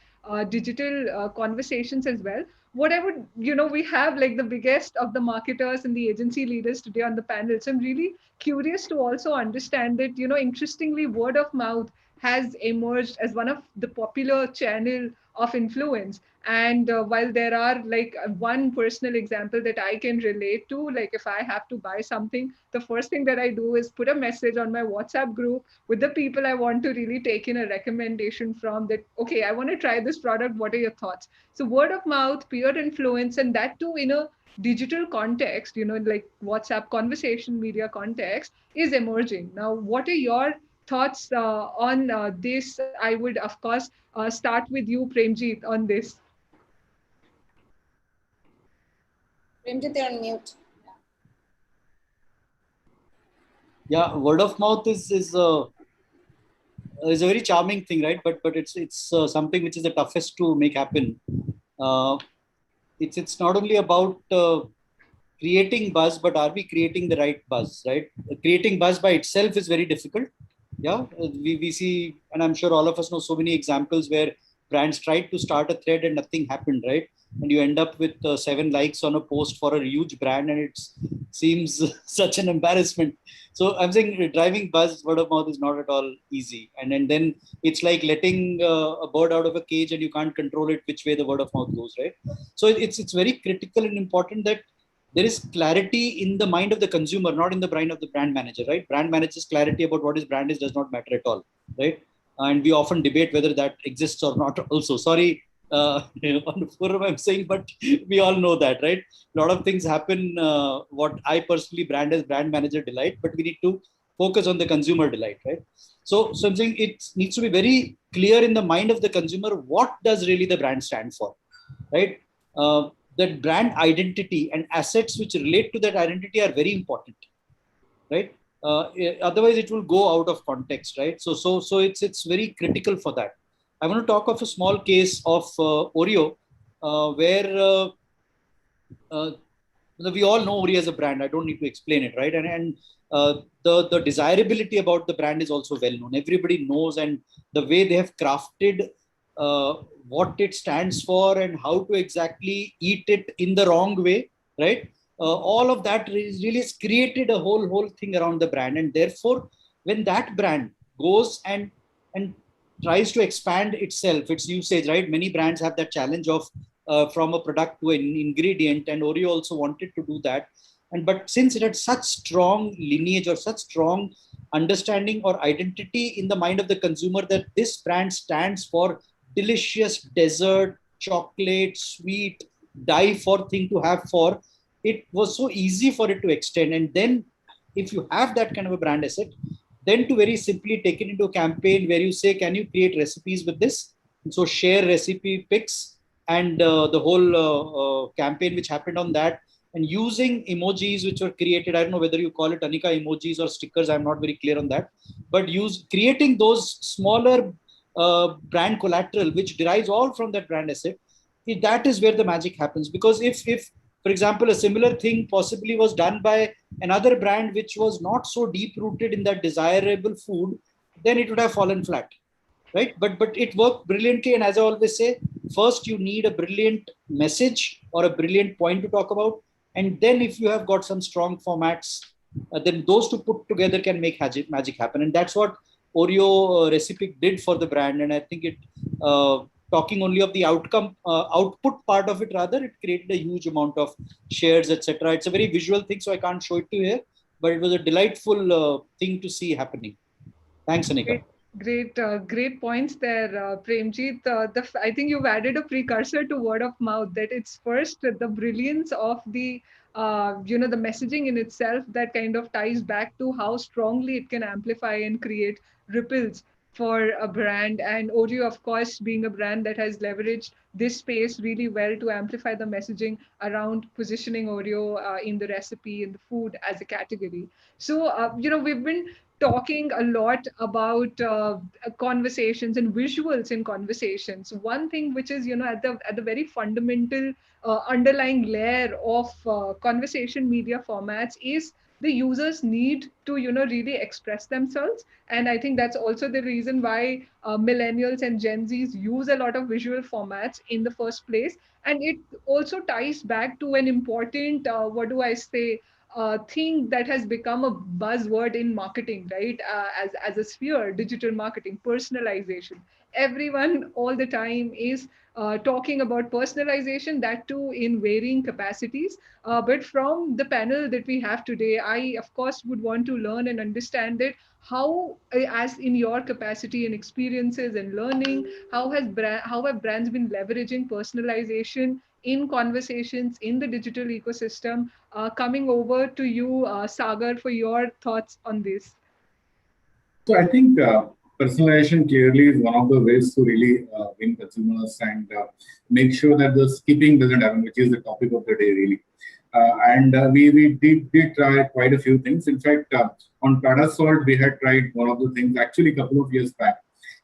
digital conversations as well. What I would, we have like the biggest of the marketers and the agency leaders today on the panel. So I'm really curious to also understand that, interestingly, word of mouth has emerged as one of the popular channel of influence. And while there are like one personal example that I can relate to, like if I have to buy something, the first thing that I do is put a message on my WhatsApp group with the people I want to really take in a recommendation from, that, okay, I want to try this product. What are your thoughts? So word of mouth, peer influence, and that too in a digital context, like WhatsApp conversation media context, is emerging. Now, what are your thoughts on this? I would, of course, start with you, Premjeet, on this. Premjeet, you're on mute. Yeah, word of mouth is a very charming thing, right? But it's something which is the toughest to make happen. Uh, it's not only about creating buzz, but are we creating the right buzz, right? Creating buzz by itself is very difficult. Yeah, we see, and I'm sure all of us know so many examples where brands tried to start a thread and nothing happened, right? And you end up with 7 likes on a post for a huge brand, and it seems such an embarrassment. So I'm saying driving buzz, word of mouth is not at all easy. And then it's like letting a bird out of a cage, and you can't control it which way the word of mouth goes, right? So it's very critical and important that there is clarity in the mind of the consumer, not in the brain of the brand manager, right? Brand manager's clarity about what his brand is does not matter at all, right? And we often debate whether that exists or not also. Sorry, on the forum I'm saying, but we all know that, right? A lot of things happen, what I personally brand as brand manager delight, but we need to focus on the consumer delight, right? So I'm saying it needs to be very clear in the mind of the consumer, what does really the brand stand for, right? That brand identity and assets which relate to that identity are very important, right? Otherwise it will go out of context, right? So it's very critical for that. I want to talk of a small case of Oreo, where uh, we all know Oreo as a brand. I don't need to explain it, right? And the desirability about the brand is also well known. Everybody knows, and the way they have crafted what it stands for and how to exactly eat it in the wrong way, right? All of that really has created a whole thing around the brand, and therefore, when that brand goes and tries to expand itself, its usage, right? Many brands have that challenge of from a product to an ingredient, and Oreo also wanted to do that. And but since it had such strong lineage or such strong understanding or identity in the mind of the consumer that this brand stands for delicious dessert, chocolate, sweet, die for thing to have for, it was so easy for it to extend. And then if you have that kind of a brand asset, then to very simply take it into a campaign where you say, can you create recipes with this? And so share recipe pics, and the whole campaign which happened on that, and using emojis which were created. I don't know whether you call it Anika emojis or stickers. I'm not very clear on that, but creating those smaller brand collateral which derives all from that brand asset. That is where the magic happens. Because if for example, a similar thing possibly was done by another brand which was not so deep rooted in that desirable food, then it would have fallen flat, right? But it worked brilliantly. And as I always say, first you need a brilliant message or a brilliant point to talk about, and then if you have got some strong formats, then those two put together can make magic happen. And that's what Oreo recipe did for the brand. And I think it talking only of the output part of it, rather, it created a huge amount of shares, etc. It's a very visual thing, so I can't show it to you here, but it was a delightful thing to see happening. Thanks, Anika. Great points there, Premjeet. I think you've added a precursor to word of mouth, that it's first the brilliance of the messaging in itself that kind of ties back to how strongly it can amplify and create ripples for a brand. And Oreo, of course, being a brand that has leveraged this space really well to amplify the messaging around positioning Oreo in the recipe, in the food as a category. So, we've been talking a lot about conversations and visuals in conversations. One thing which is, at the very fundamental underlying layer of conversation media formats is the users need to, really express themselves. And I think that's also the reason why millennials and Gen Zs use a lot of visual formats in the first place. And it also ties back to an important, what do I say, thing that has become a buzzword in marketing, right? As a sphere, digital marketing, personalization. Everyone all the time is talking about personalization, that too in varying capacities. But from the panel that we have today, I, of course, would want to learn and understand it. How, as in your capacity and experiences and learning, how have brands been leveraging personalization in conversations in the digital ecosystem? Coming over to you, Sagar, for your thoughts on this. So I think personalization clearly is one of the ways to really win consumers and make sure that the skipping doesn't happen, which is the topic of the day really. We did try quite a few things. In fact, on Tata Salt, we had tried one of the things actually a couple of years back.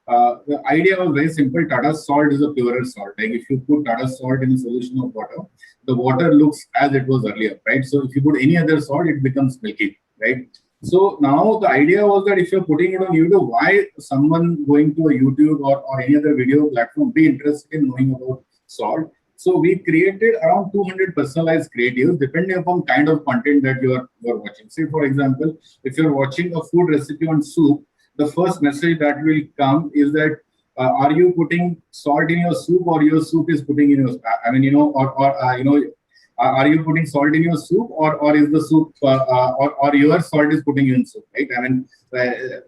The idea was very simple. Tata Salt is a purer salt. Like if you put Tata Salt in a solution of water, the water looks as it was earlier, right? So if you put any other salt, it becomes milky, right? So now the idea was that if you're putting it on YouTube, why someone going to a YouTube or any other video platform be interested in knowing about salt? So we created around 200 personalized creatives depending upon kind of content that you're watching. Say, for example, if you're watching a food recipe on soup, the first message that will come is that are you putting salt in your soup or your soup is putting in your, are you putting salt in your soup or is the soup or your salt is putting in soup, right? I mean,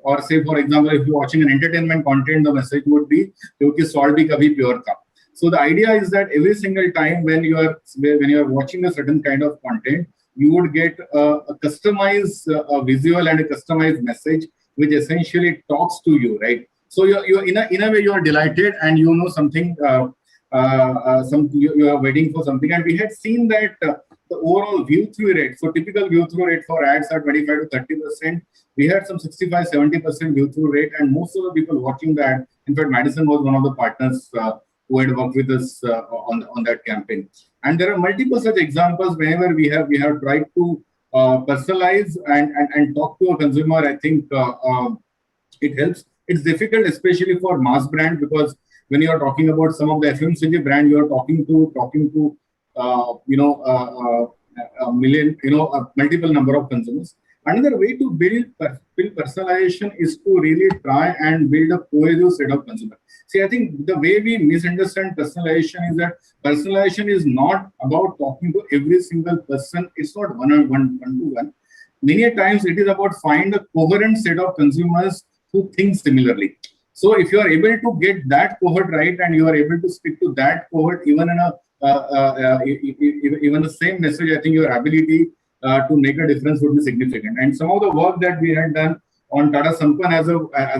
or say, for example, if you're watching an entertainment content, the message would be, "Kyunki salt bhi kabhi pure tha." So the idea is that every single time when you are watching a certain kind of content, you would get a customized visual and a customized message, which essentially talks to you, right? So you're in a way you are delighted and you know something. You are waiting for something, and we had seen that the overall view-through rate. So typical view-through rate for ads are 25 to 30%. We had some 65-70% view-through rate, and most of the people watching that. In fact, Madison was one of the partners who had worked with us on that campaign. And there are multiple such examples whenever we have tried to personalize and talk to a consumer. I think it helps. It's difficult, especially for mass brand, because when you are talking about some of the FMCG brand, you are talking to a million, multiple number of consumers. Another way to build personalization is to really try and build a cohesive set of consumers. See, I think the way we misunderstand personalization is that personalization is not about talking to every single person. It's not one-to-one. Many times it is about find a coherent set of consumers who think similarly. So if you are able to get that cohort right and you are able to stick to that cohort, even in even the same message, I think your ability to make a difference would be significant. And some of the work that we had done on Tata Sampann as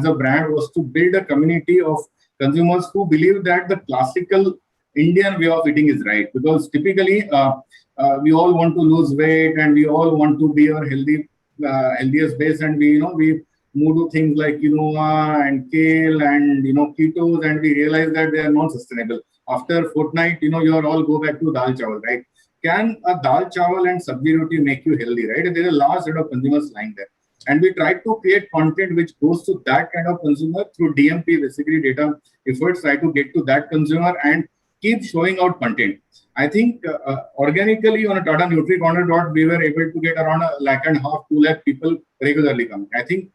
a brand was to build a community of consumers who believe that the classical Indian way of eating is right. Because typically we all want to lose weight and we all want to be our healthiest base, and we move to things like quinoa and kale and ketos, and we realize that they are not sustainable. After a fortnight, you all go back to dal chawal, right? Can a dal chawal and sabji roti make you healthy, right? There is a large set of consumers lying there. And we try to create content which goes to that kind of consumer through DMP, basically data efforts, try to get to that consumer and keep showing out content. I think organically on a Tata Nutri-Corner, we were able to get around 1.5 lakh, 2 lakh people regularly coming. I think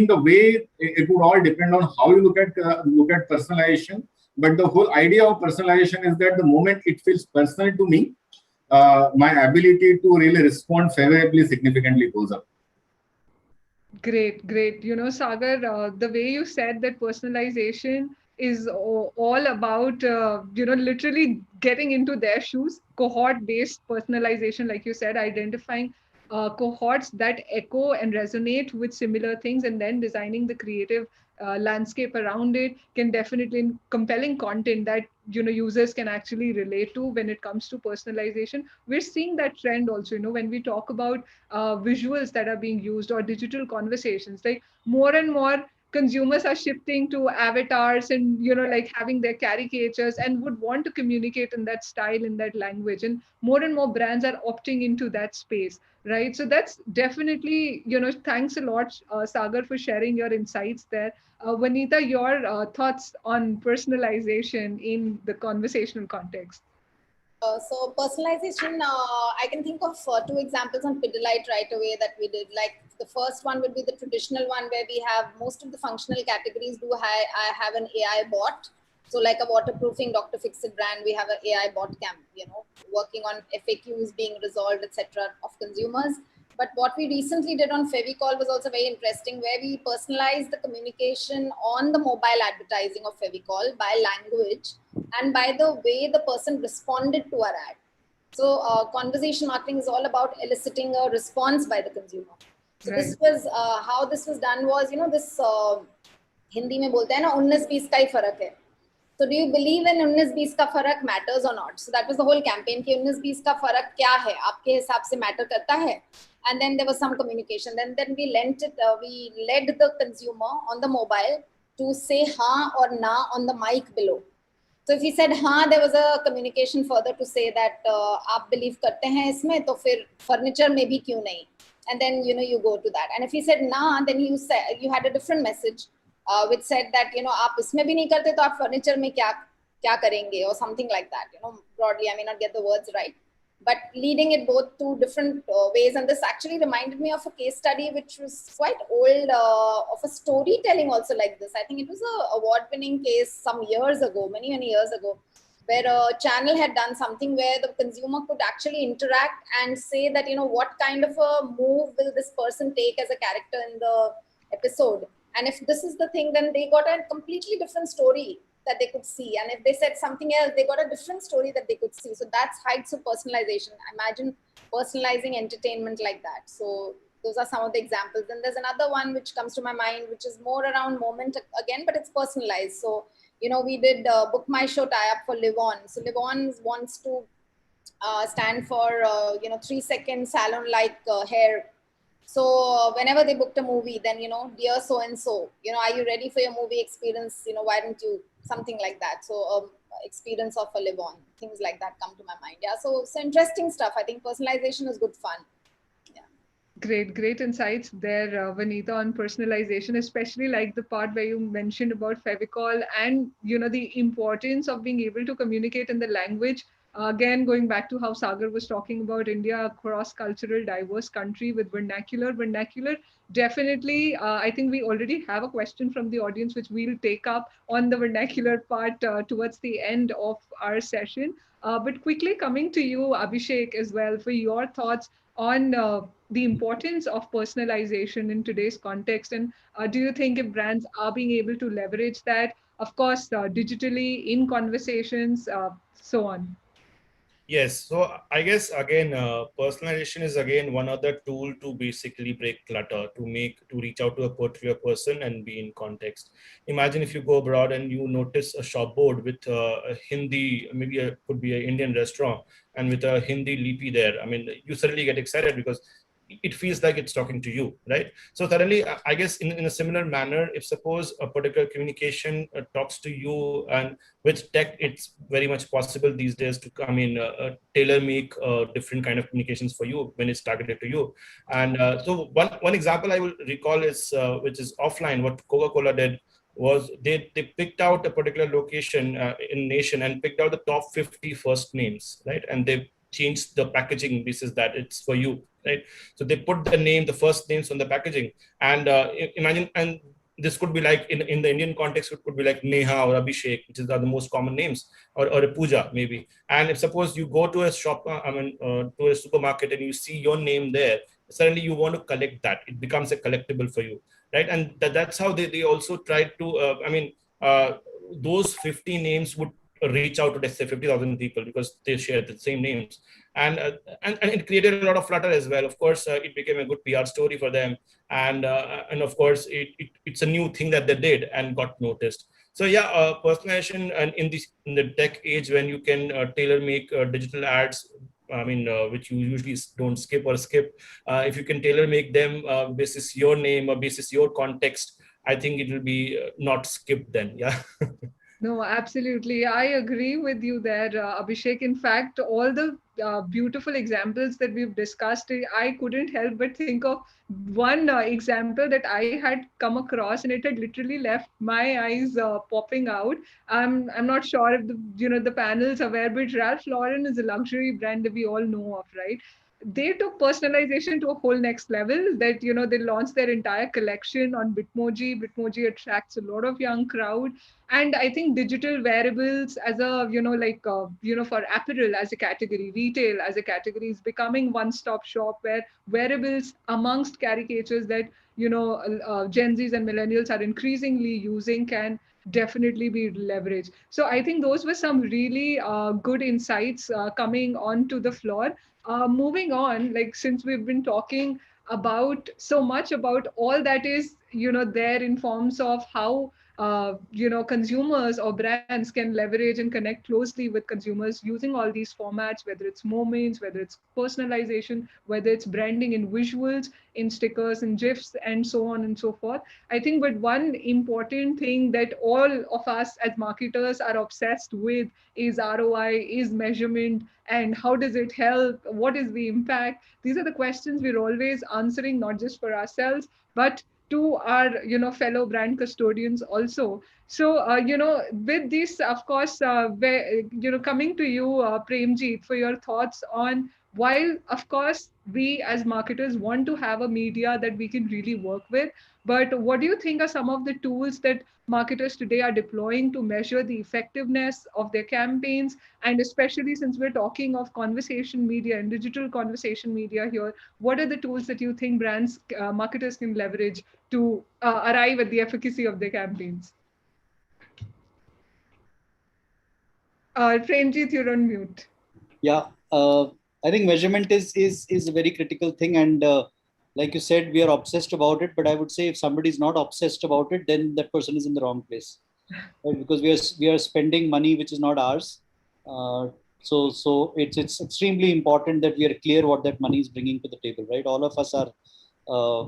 the way it would all depend on how you look at personalization. But the whole idea of personalization is that the moment it feels personal to me, my ability to really respond favorably significantly goes up. Great. Sagar, the way you said that personalization is all about, literally getting into their shoes, cohort-based personalization, like you said, identifying cohorts that echo and resonate with similar things, and then designing the creative landscape around it can definitely compelling content that users can actually relate to when it comes to personalization. We're seeing that trend also, when we talk about visuals that are being used or digital conversations, like more and more consumers are shifting to avatars and like having their caricatures and would want to communicate in that style, in that language, and more brands are opting into that space, right? So that's definitely, thanks a lot, Sagar, for sharing your insights there. Vanita, your thoughts on personalization in the conversational context. So personalization, I can think of two examples on Pidilite right away that we did. Like the first one would be the traditional one where we have most of the functional categories I have an AI bot. So like a waterproofing Dr. Fixit brand, we have an AI bot camp, working on FAQs being resolved, etc. of consumers. But what we recently did on Fevicol was also very interesting, where we personalized the communication on the mobile advertising of Fevicol by language and by the way the person responded to our ad. So conversation marketing is all about eliciting a response by the consumer. So Right. this was how this was done was, this Hindi में बोलते हैं ना 19-20 का ही फर्क है. So do you believe in 19-20 का फर्क matters or not? So that was the whole campaign कि 19-20 का फर्क क्या है आपके हिसाब से matter करता है. And then there was some communication. Then we led the consumer on the mobile to say हाँ or ना on the mic below. So if he said हाँ, there was a communication further to say that आप believe करते हैं इसमें, तो फिर furniture में भी क्यों नहीं? And then you go to that. And if he said ना, then you had a different message which said that आप इसमें भी नहीं करते तो आप furniture में क्या करेंगे or something like that. Broadly, I may not get the words right, but leading it both to different ways. And this actually reminded me of a case study which was quite old, of a storytelling also like this. I think it was a award-winning case some years ago, many years ago, where a channel had done something where the consumer could actually interact and say that, what kind of a move will this person take as a character in the episode. And if this is the thing, then they got a completely different story that they could see. And if they said something else, they got a different story that they could see. So that's heights of personalization. Imagine personalizing entertainment like that. So those are some of the examples. And there's another one which comes to my mind, which is more around moment again, but it's personalized. So, we did Book My Show tie-up for Live On. So Live On wants to stand for, 3-second salon-like hair. So whenever they booked a movie, then, dear so-and-so, are you ready for your movie experience? Why don't you, something like that. So experience of a live on, things like that come to my mind. Yeah. So interesting stuff. I think personalization is good fun. Yeah. Great insights there, Vanita, on personalization, especially like the part where you mentioned about Fevicol and, the importance of being able to communicate in the language. Again, going back to how Sagar was talking about India, a cross-cultural, diverse country with vernacular. Definitely, I think we already have a question from the audience, which we'll take up on the vernacular part towards the end of our session. But quickly coming to you, Abhishek, as well, for your thoughts on the importance of personalization in today's context. And do you think if brands are being able to leverage that, of course, digitally, in conversations, so on? Yes. So I guess, again, personalization is again one other tool to basically break clutter, to reach out to a particular person and be in context. Imagine if you go abroad and you notice a shop board with a Hindi, maybe could be an Indian restaurant, and with a Hindi lipi there. I mean, you suddenly get excited because it feels like it's talking to you, right? So suddenly, I guess in a similar manner, if suppose a particular communication talks to you, and with tech, it's very much possible these days to come in, tailor make different kind of communications for you when it's targeted to you. And so one example I will recall is, which is offline, what Coca-Cola did was they picked out a particular location in nation and picked out the top 50 first names, right? And they changed the packaging basis that it's for you, right? So they put the first names on the packaging. And imagine, and this could be like in the Indian context, it could be like Neha or Abhishek, which are the most common names, or a Pooja maybe. And if suppose you go to a shop, to a supermarket and you see your name there, suddenly you want to collect that. It becomes a collectible for you, right? And that's how they also tried to, those 50 names would reach out to, let's say, 50,000 people because they share the same names. and it created a lot of flutter as well. Of course, it became a good PR story for them, and of course, it's a new thing that they did and got noticed. So yeah, personalization, and in the tech age when you can tailor make digital ads, I mean, which you usually don't skip or skip. If you can tailor make them basis your name or basis your context, I think it will be not skipped then. Yeah. No, absolutely. I agree with you there, Abhishek. In fact, all the beautiful examples that we've discussed, I couldn't help but think of one example that I had come across, and it had literally left my eyes popping out. I'm not sure if the panel's aware, but Ralph Lauren is a luxury brand that we all know of, right? They took personalization to a whole next level, that they launched their entire collection on Bitmoji attracts a lot of young crowd. And I think digital wearables as a for apparel as a category, retail as a category, is becoming one stop shop, where wearables, amongst caricatures that Gen Z's and millennials are increasingly using, can definitely be leveraged. So I think those were some really good insights coming onto the floor. Moving on, like, since we've been talking about so much about all that is there in forms of how consumers or brands can leverage and connect closely with consumers using all these formats, whether it's moments, whether it's personalization, whether it's branding in visuals, in stickers and gifs, and so on and so forth. I think, but one important thing that all of us as marketers are obsessed with is ROI, is measurement, and how does it help? What is the impact? These are the questions we're always answering, not just for ourselves, but to our fellow brand custodians also. So with this, of course, coming to you, Premjeet, for your thoughts on, while of course we as marketers want to have a media that we can really work with, but what do you think are some of the tools that marketers today are deploying to measure the effectiveness of their campaigns? And especially since we're talking of conversation media and digital conversation media here, what are the tools that you think brands, marketers can leverage to arrive at the efficacy of their campaigns? Premjeet, you're on mute. Yeah, I think measurement is a very critical thing, and like you said, we are obsessed about it. But I would say if somebody is not obsessed about it, then that person is in the wrong place, right? Because we are spending money which is not ours. So it's extremely important that we are clear what that money is bringing to the table, right? All of us are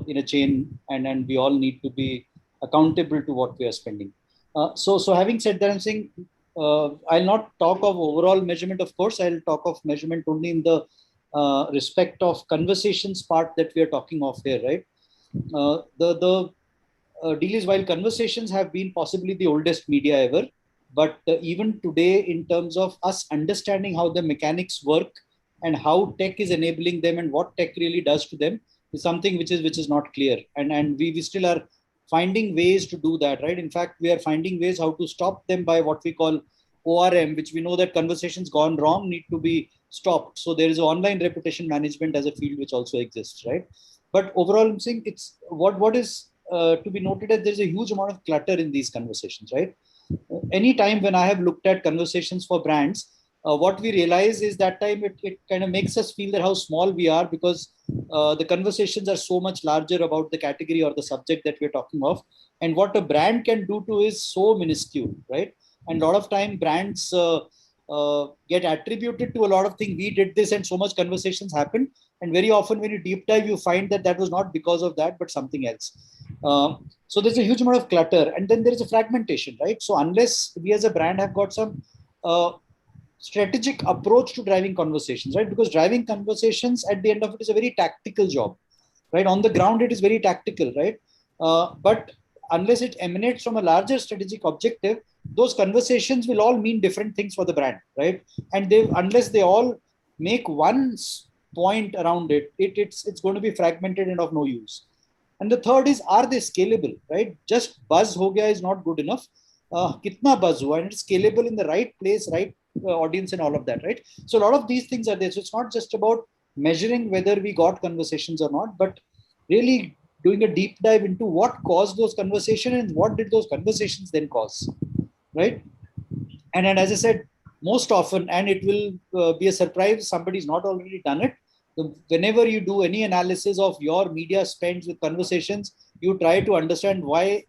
in a chain, and we all need to be accountable to what we are spending. So having said that, I'm saying I'll not talk of overall measurement. Of course, I'll talk of measurement only in the respect of conversations part that we are talking of here, right? The deal is, while conversations have been possibly the oldest media ever, but even today, in terms of us understanding how the mechanics work and how tech is enabling them and what tech really does to them, is something which is not clear, and we still are finding ways to do that, right? In fact, we are finding ways how to stop them by what we call ORM, which we know that conversations gone wrong need to be stopped. So there is online reputation management as a field which also exists, right? But overall, I'm saying it's what is to be noted that there's a huge amount of clutter in these conversations, right? Any time when I have looked at conversations for brands, what we realize is that time it kind of makes us feel that how small we are, because the conversations are so much larger about the category or the subject that we're talking of, and what a brand can do to is so minuscule, right? And a lot of time brands get attributed to a lot of things. We did this and so much conversations happen, and very often when you deep dive, you find that that was not because of that but something else. So there's a huge amount of clutter, and then there is a fragmentation, right? So unless we as a brand have got some strategic approach to driving conversations, right? Because driving conversations at the end of it is a very tactical job, right? On the ground, it is very tactical, right? But unless it emanates from a larger strategic objective, those conversations will all mean different things for the brand, right? And unless they all make one point around it, it's going to be fragmented and of no use. And the third is, are they scalable, right? Just buzz ho gaya is not good enough. Kitna buzz hua, and it's scalable in the right place, right audience, and all of that, right? So a lot of these things are there. So it's not just about measuring whether we got conversations or not, but really doing a deep dive into what caused those conversations and what did those conversations then cause, right? And as I said, most often, and it will be a surprise if somebody's not already done it. Whenever you do any analysis of your media spends with conversations, you try to understand why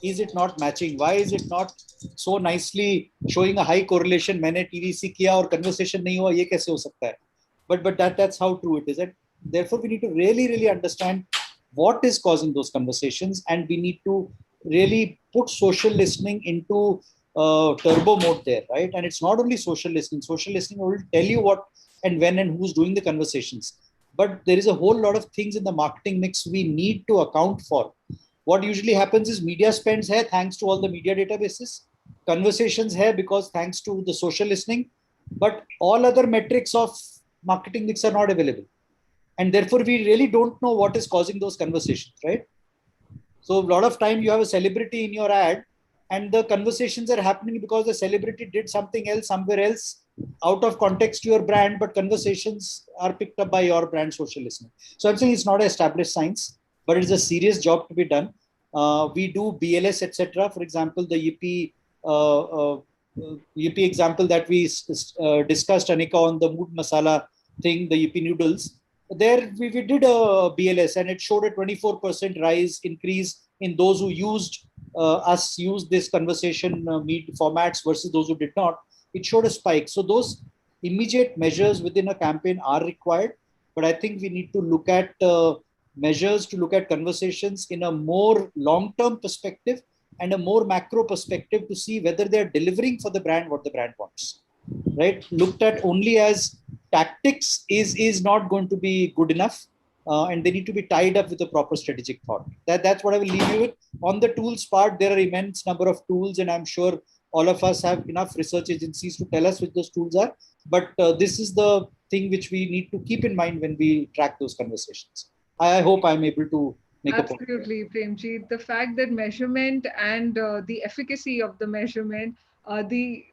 is it not matching? Why is it not so nicely showing a high correlation? मैंने TVC किया और conversation नहीं हुआ, ये कैसे हो सकता है? But that's how true it is. And therefore, we need to really understand what is causing those conversations, and we need to really put social listening into turbo mode there, right? And it's not only social listening. Social listening will tell you what and when and who's doing the conversations. But there is a whole lot of things in the marketing mix we need to account for. What usually happens is media spends hai thanks to all the media databases, conversations hai because thanks to the social listening, but all other metrics of marketing mix are not available. And therefore, we really don't know what is causing those conversations, right? So a lot of time you have a celebrity in your ad and the conversations are happening because the celebrity did something else somewhere else out of context to your brand, but conversations are picked up by your brand social listening. So I'm saying it's not an established science, but it's a serious job to be done. We do BLS, etc. For example, the Yippee example that we discussed, Anika, on the mood masala thing, the Yippee noodles. There we did a BLS and it showed a 24% rise increase in those who used this conversation formats versus those who did not. It showed a spike. So those immediate measures within a campaign are required, but I think we need to look at measures to look at conversations in a more long-term perspective and a more macro perspective to see whether they're delivering for the brand what the brand wants, right? Looked at only as tactics is not going to be good enough, and they need to be tied up with a proper strategic thought. That's what I will leave you with. On the tools part, there are immense number of tools, and I'm sure all of us have enough research agencies to tell us which those tools are. But this is the thing which we need to keep in mind when we track those conversations. I hope I'm able to make a point. Absolutely, Premjeet. The fact that measurement and the efficacy of the measurement, the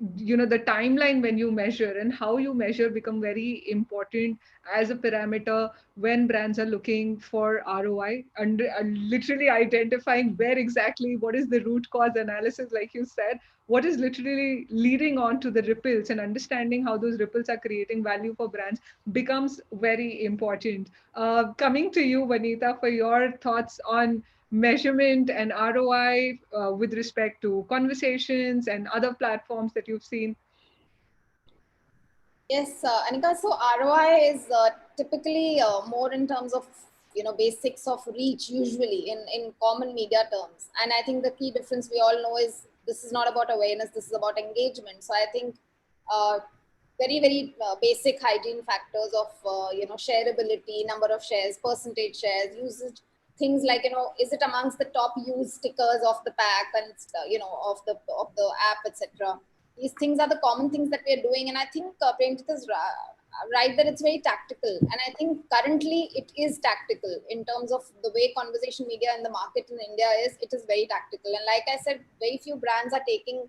timeline when you measure and how you measure become very important as a parameter when brands are looking for ROI and literally identifying where exactly what is the root cause analysis, like you said, what is literally leading on to the ripples and understanding how those ripples are creating value for brands becomes very important. Coming to you, Vanita, for your thoughts on measurement and ROI with respect to conversations and other platforms that you've seen. Yes, Anika, so ROI is typically more in terms of, basics of reach, usually in common media terms. And I think the key difference we all know is this is not about awareness, this is about engagement. So I think very basic hygiene factors of shareability, number of shares, percentage shares, usage, things like is it amongst the top used stickers of the pack and of the app, etc. These things are the common things that we are doing, and I think Premjeet is right that it's very tactical, and I think currently it is tactical in terms of the way conversation media in the market in India is. It is very tactical, and like I said, very few brands are taking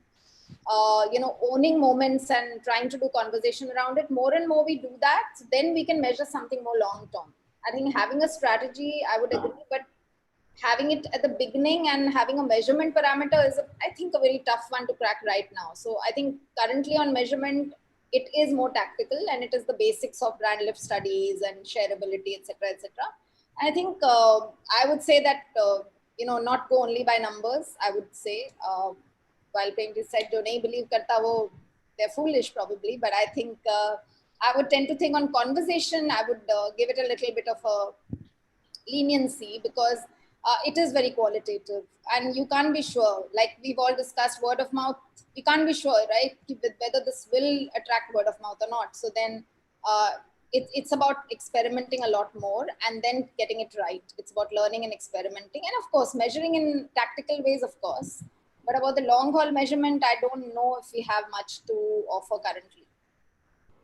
owning moments and trying to do conversation around it. More and more we do that, then we can measure something more long term. I think having a strategy, I would agree, but having it at the beginning and having a measurement parameter is, I think, a very tough one to crack right now. So I think currently on measurement, it is more tactical, and it is the basics of brand lift studies and shareability, etc., etc. I think I would say that, not go only by numbers, I would say. While Premjeet said, "Jo nahi believe karta wo," they're foolish probably, but I think I would tend to think on conversation, I would give it a little bit of a leniency because it is very qualitative and you can't be sure. Like we've all discussed, word of mouth, you can't be sure, right, whether this will attract word of mouth or not. So then it's about experimenting a lot more and then getting it right. It's about learning and experimenting, and of course measuring in tactical ways, of course. But about the long haul measurement, I don't know if we have much to offer currently.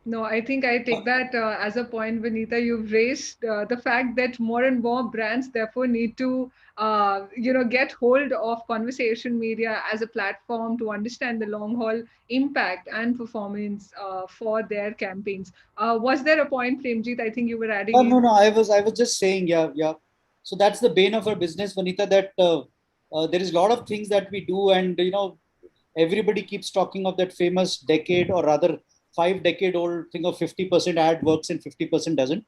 No, I think I take that as a point, Vanita. You've raised the fact that more and more brands therefore need to, get hold of conversation media as a platform to understand the long haul impact and performance for their campaigns. Was there a point, Premjeet? I think you were adding in. No. I was just saying, yeah. So that's the bane of our business, Vanita, that there is a lot of things that we do, and everybody keeps talking of that famous decade, or rather 5-decade-old thing of 50% ad works and 50% doesn't.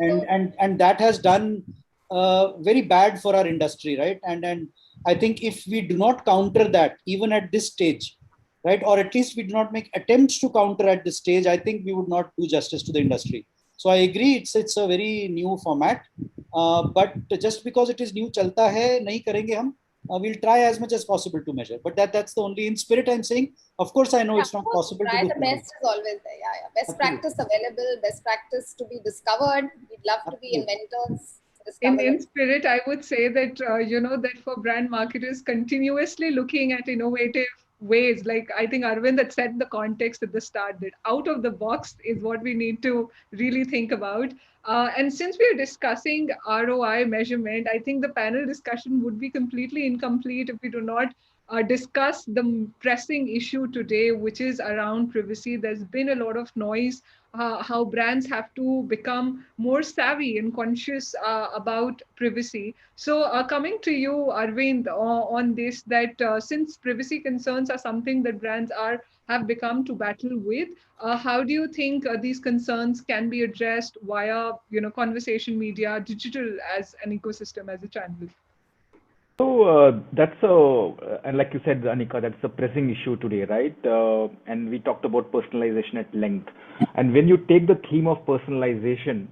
And that has done very bad for our industry, right? And I think if we do not counter that, even at this stage, right, or at least we do not make attempts to counter at this stage, I think we would not do justice to the industry. So I agree, it's a very new format, but just because it is new, chalta hai, nahi karenge hum. We'll try as much as possible to measure, but that's the only in spirit I'm saying. Of course, I know it's not possible to do. The best is always there. Yeah. Best practice available, best practice to be discovered. We'd love to be inventors. In spirit, I would say that, that for brand marketers, continuously looking at innovative ways, like I think Arvind had set the context at the start, that out of the box is what we need to really think about. And since we are discussing ROI measurement, I think the panel discussion would be completely incomplete if we do not discuss the pressing issue today, which is around privacy. There's been a lot of noise, how brands have to become more savvy and conscious about privacy. So coming to you, Arvind, on this, that since privacy concerns are something that brands have become to battle with, how do you think these concerns can be addressed via conversation media, digital as an ecosystem, as a channel? So and like you said, Anika, that's a pressing issue today, right? And we talked about personalization at length. And when you take the theme of personalization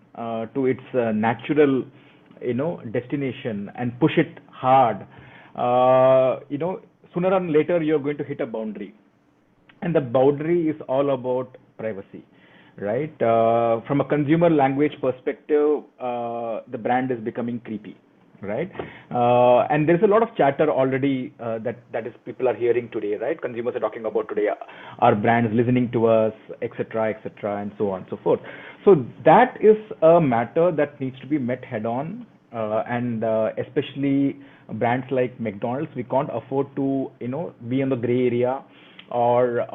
to its natural, destination and push it hard, sooner or later you're going to hit a boundary. And the boundary is all about privacy, right? From a consumer language perspective, the brand is becoming creepy. Right, and there's a lot of chatter already that is people are hearing today, right? Consumers are talking about today, our brands listening to us, etc., and so on and so forth. So that is a matter that needs to be met head on, and especially brands like McDonald's, we can't afford to be in the gray area or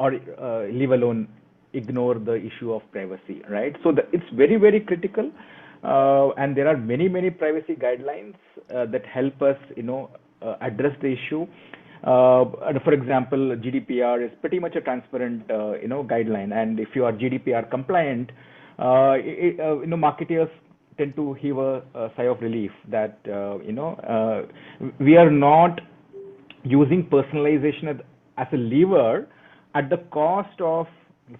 leave alone ignore the issue of privacy, right? So it's very, very critical. And there are many privacy guidelines that help us, address the issue. For example, GDPR is pretty much a transparent, guideline. And if you are GDPR compliant, marketers tend to heave a sigh of relief that, we are not using personalization as a lever at the cost of,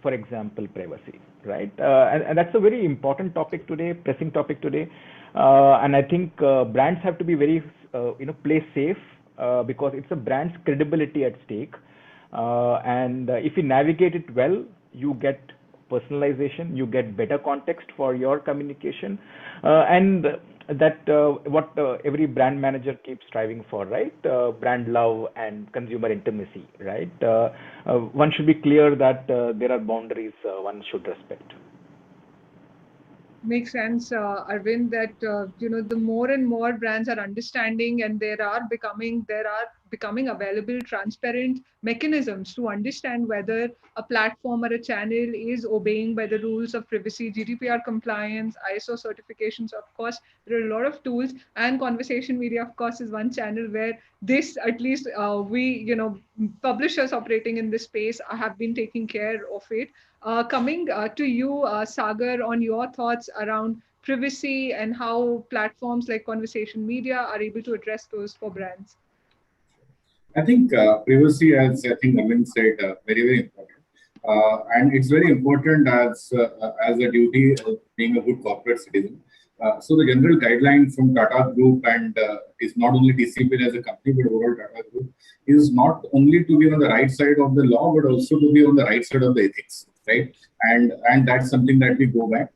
for example, privacy, right? And that's a very important topic today, pressing topic today. And I think brands have to be very, play safe because it's a brand's credibility at stake. And if you navigate it well, you get personalization, you get better context for your communication, and that what every brand manager keeps striving for, right? Brand love and consumer intimacy, right? One should be clear that there are boundaries one should respect. Makes sense, Arvind, that the more and more brands are understanding, and there are becoming available transparent mechanisms to understand whether a platform or a channel is obeying by the rules of privacy, GDPR compliance, ISO certifications. Of course, there are a lot of tools, and conversation media, of course, is one channel where this, at least we, publishers operating in this space have been taking care of it. Coming to you, Sagar, on your thoughts around privacy and how platforms like conversation media are able to address those for brands. I think privacy, as I think Arvind said, very important, and it's very important as a duty of being a good corporate citizen. So the general guideline from Tata Group, and is not only TCPL as a company, but overall Tata Group, is not only to be on the right side of the law, but also to be on the right side of the ethics, right? And that's something that we go back.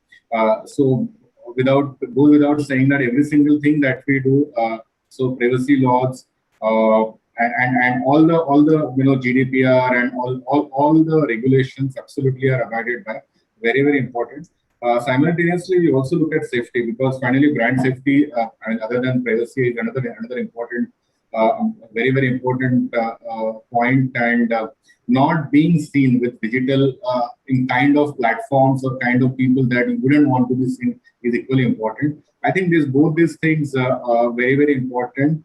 So goes without saying that every single thing that we do, so privacy laws, and all the GDPR and all the regulations absolutely are abided by. Very important. Simultaneously, we also look at safety, because finally brand safety, other than privacy, is another important, very important point. And not being seen with digital in kind of platforms or kind of people that you wouldn't want to be seen is equally important. I think both these things are very important.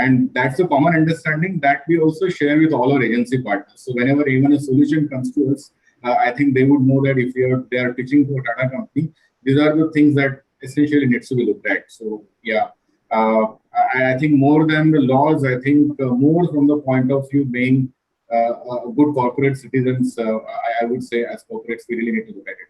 And that's the common understanding that we also share with all our agency partners. So whenever even a solution comes to us, I think they would know that if they are pitching to a Tata company, these are the things that essentially needs to be looked at. So yeah, I think more than the laws, I think more from the point of view being good corporate citizens, I would say as corporates, we really need to look at it.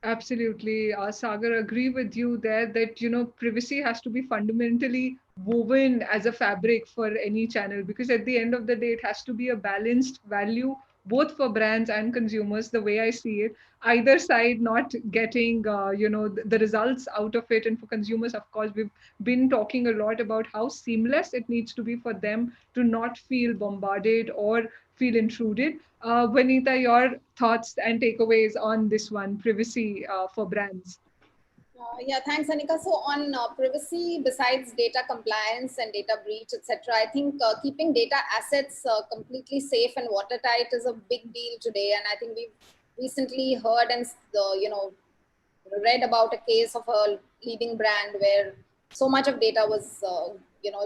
Absolutely. Sagar, agree with you there that, privacy has to be fundamentally woven as a fabric for any channel, because at the end of the day, it has to be a balanced value, both for brands and consumers, the way I see it. Either side not getting, the results out of it. And for consumers, of course, we've been talking a lot about how seamless it needs to be for them to not feel bombarded or feel intruded. Vanita, your thoughts and takeaways on this one, privacy for brands. Yeah, thanks, Anika. So on privacy, besides data compliance and data breach, etc., I think keeping data assets completely safe and watertight is a big deal today. And I think we've recently heard and read about a case of a leading brand where so much of data was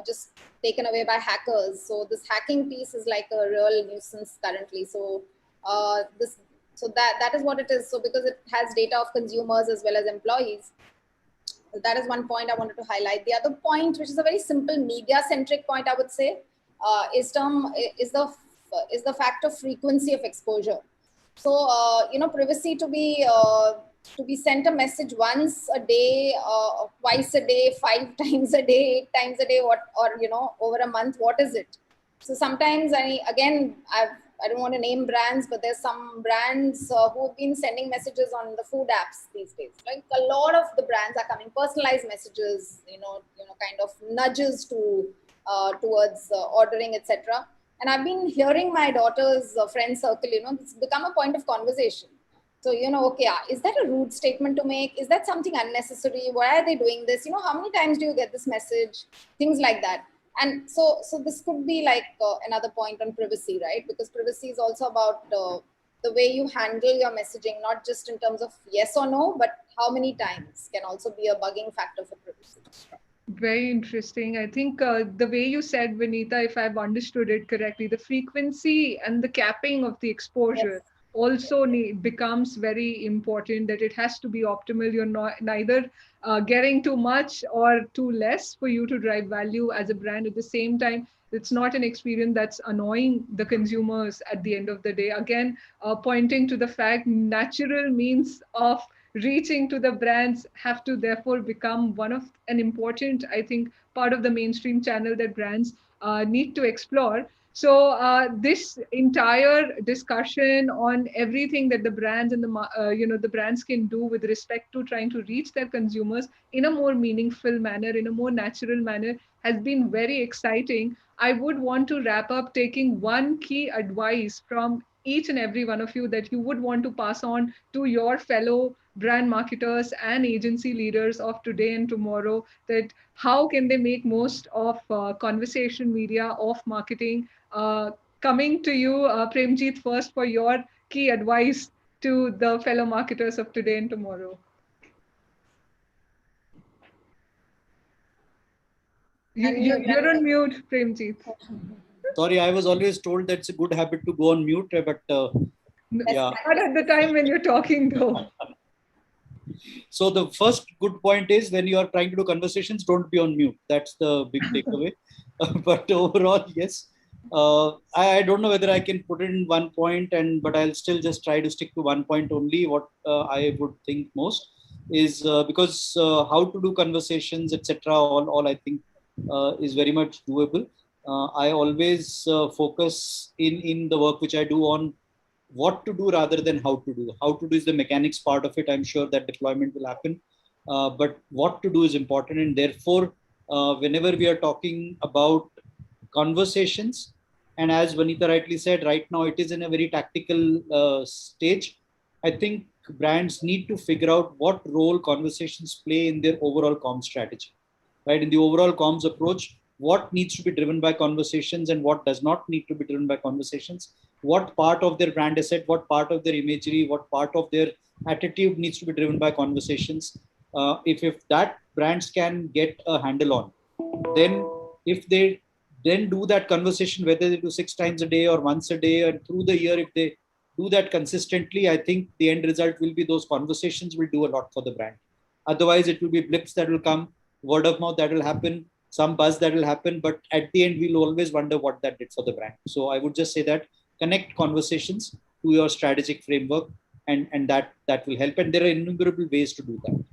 just taken away by hackers. So this hacking piece is like a real nuisance currently. So that is what it is. So because it has data of consumers as well as employees, that is one point I wanted to highlight. The other point, which is a very simple media centric point, I would say, is the fact of frequency of exposure. So privacy to be sent a message once a day, twice a day, 5 times a day, 8 times a day, over a month, what is it? So sometimes I don't want to name brands, but there's some brands who've been sending messages on the food apps these days. Like a lot of the brands are coming personalized messages, kind of nudges towards ordering, etc. And I've been hearing my daughter's friend circle, it's become a point of conversation. So, okay, is that a rude statement to make? Is that something unnecessary? Why are they doing this? How many times do you get this message? Things like that. And so this could be like another point on privacy, right? Because privacy is also about the way you handle your messaging, not just in terms of yes or no, but how many times can also be a bugging factor for privacy. Very interesting. I think the way you said, Vanita, if I've understood it correctly, the frequency and the capping of the exposure also becomes very important, that it has to be optimal. You're neither getting too much or too less for you to drive value as a brand. At the same time, it's not an experience that's annoying the consumers at the end of the day. Again, pointing to the fact natural means of reaching to the brands have to therefore become one of an important, I think, part of the mainstream channel that brands need to explore. So this entire discussion on everything that the brands and the brands can do with respect to trying to reach their consumers in a more meaningful manner, in a more natural manner, has been very exciting. I would want to wrap up taking one key advice from each and every one of you that you would want to pass on to your fellow brand marketers and agency leaders of today and tomorrow, that how can they make most of conversation media, of marketing. Coming to you, Premjeet, first for your key advice to the fellow marketers of today and tomorrow. You're on mute, Premjeet. Sorry, I was always told that it's a good habit to go on mute, but yeah. Not at the time when you're talking, though. So the first good point is, when you are trying to do conversations, don't be on mute. That's the big takeaway. But overall, yes. I don't know whether I can put it in one point, but I'll still just try to stick to one point only. What I would think most is because how to do conversations, etc. All I think is very much doable. I always focus in the work which I do on what to do rather than how to do. How to do is the mechanics part of it. I'm sure that deployment will happen, but what to do is important. And therefore, whenever we are talking about conversations, and as Vanita rightly said, right now it is in a very tactical stage. I think brands need to figure out what role conversations play in their overall comms strategy, right? In the overall comms approach, what needs to be driven by conversations and what does not need to be driven by conversations. What part of their brand asset, what part of their imagery, what part of their attitude needs to be driven by conversations. If that brands can get a handle on, then if they then do that conversation, whether they do 6 times a day or once a day, and through the year, if they do that consistently, I think the end result will be those conversations will do a lot for the brand. Otherwise, it will be blips that will come, word of mouth that will happen, some buzz that will happen, but at the end, we'll always wonder what that did for the brand. So I would just say that connect conversations to your strategic framework, and that will help. And there are innumerable ways to do that.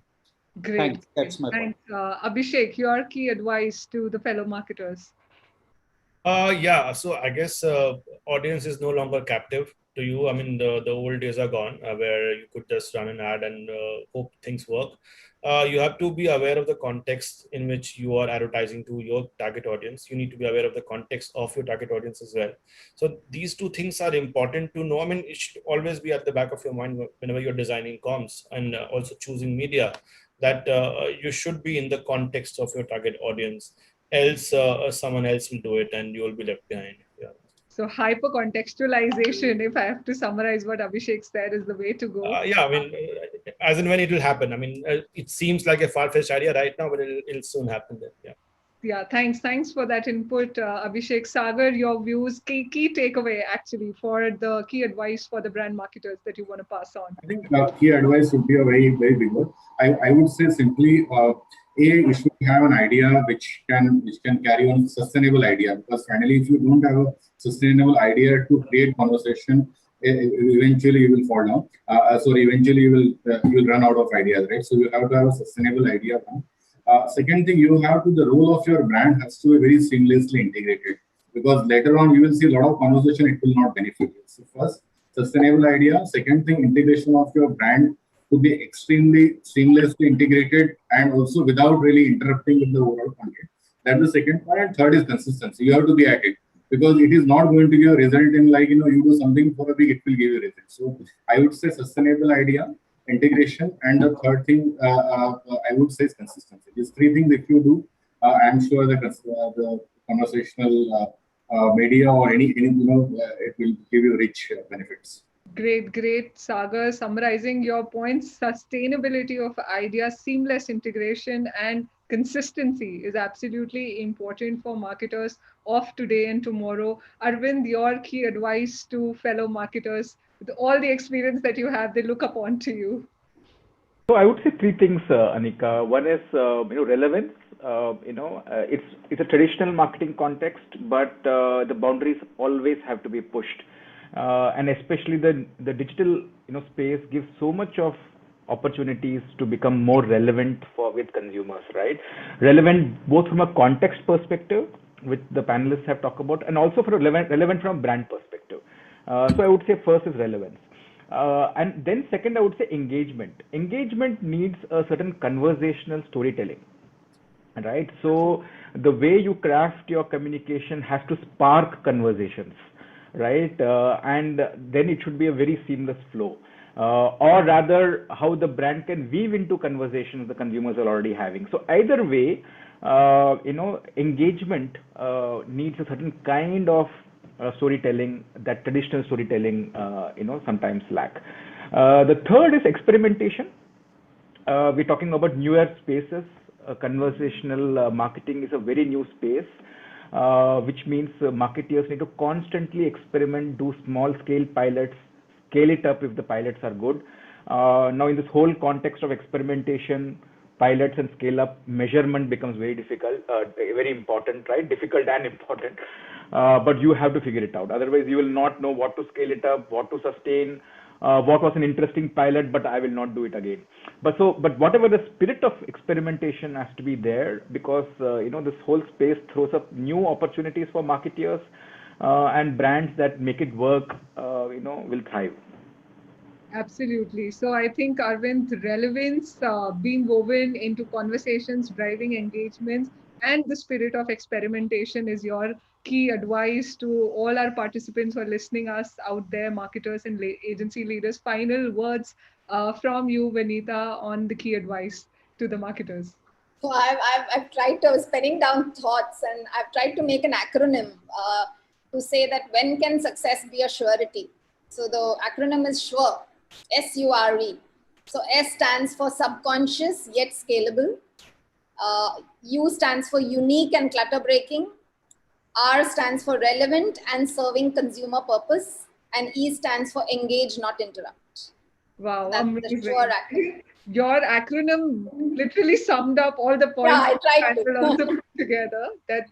Great. Thanks. That's my point. Thanks. Abhishek, your key advice to the fellow marketers. Yeah, so I guess audience is no longer captive to you. I mean, the old days are gone where you could just run an ad and hope things work. You have to be aware of the context in which you are advertising to your target audience. You need to be aware of the context of your target audience as well. So these two things are important to know. I mean, it should always be at the back of your mind whenever you're designing comms and also choosing media, that you should be in the context of your target audience. Else someone else will do it and you will be left behind. Yeah. So hyper contextualization, if I have to summarize what Abhishek said, is the way to go. Yeah, I mean, as and when it will happen. I mean, it seems like a far-fetched idea right now, but it'll soon happen then. Yeah. Yeah, thanks for that input, Abhishek. Sagar, your views, key takeaway actually for the key advice for the brand marketers that you want to pass on. I think key advice would be a very big one. I would say simply, you should have an idea which can carry on sustainable idea, because finally, if you don't have a sustainable idea to create conversation, eventually you will fall down. Eventually you will run out of ideas, right? So you have to have a sustainable idea. Second thing, the role of your brand has to be very seamlessly integrated, because later on you will see a lot of conversation, it will not benefit you. So first, sustainable idea. Second thing, integration of your brand to be extremely seamlessly integrated and also without really interrupting with the overall content. That's the second point. And third is consistency. You have to be at it, because it is not going to give a result in you do something for a week, it will give you a result. So I would say sustainable idea, integration, and the third thing I would say is consistency. These three things, if you do, I'm sure the conversational media or any it will give you rich benefits. Great, Sagar. Summarizing your points, sustainability of ideas, seamless integration, and consistency is absolutely important for marketers of today and tomorrow. Arvind, your key advice to fellow marketers, with all the experience that you have, they look upon to you. So I would say three things, Anika. One is relevance. It's a traditional marketing context, but the boundaries always have to be pushed. And especially the digital space gives so much of opportunities to become more relevant with consumers, right? Relevant both from a context perspective, which the panelists have talked about, and also for relevant from a brand perspective. So I would say first is relevance. And then second, I would say engagement. Engagement needs a certain conversational storytelling, right? So the way you craft your communication has to spark conversations, right? And then it should be a very seamless flow. Or rather, how the brand can weave into conversations the consumers are already having. So either way, engagement needs a certain kind of storytelling that traditional storytelling, sometimes lack. The third is experimentation. We're talking about newer spaces. Conversational marketing is a very new space, which means marketeers need to constantly experiment, do small scale pilots, scale it up if the pilots are good. Now in this whole context of experimentation, pilots and scale up, measurement becomes very difficult, very important, right? Difficult and important. But you have to figure it out. Otherwise, you will not know what to scale it up, what to sustain, what was an interesting pilot, but I will not do it again. But whatever the spirit of experimentation has to be there, because this whole space throws up new opportunities for marketeers, and brands that make it work, will thrive. Absolutely. So I think, Arvind, relevance being woven into conversations, driving engagements, and the spirit of experimentation is your key advice to all our participants who are listening us out there, marketers and agency leaders. Final words from you, Vanita, on the key advice to the marketers. So I've tried to, I was penning down thoughts, and I've tried to make an acronym to say that when can success be a surety? So the acronym is SURE, SURE. So S stands for subconscious yet scalable. U stands for unique and clutter breaking. R stands for relevant and serving consumer purpose. And E stands for engage, not interrupt. Wow, That's amazing. the short acronym. Your acronym literally summed up all the points Yeah, I tried that will also to. put together. That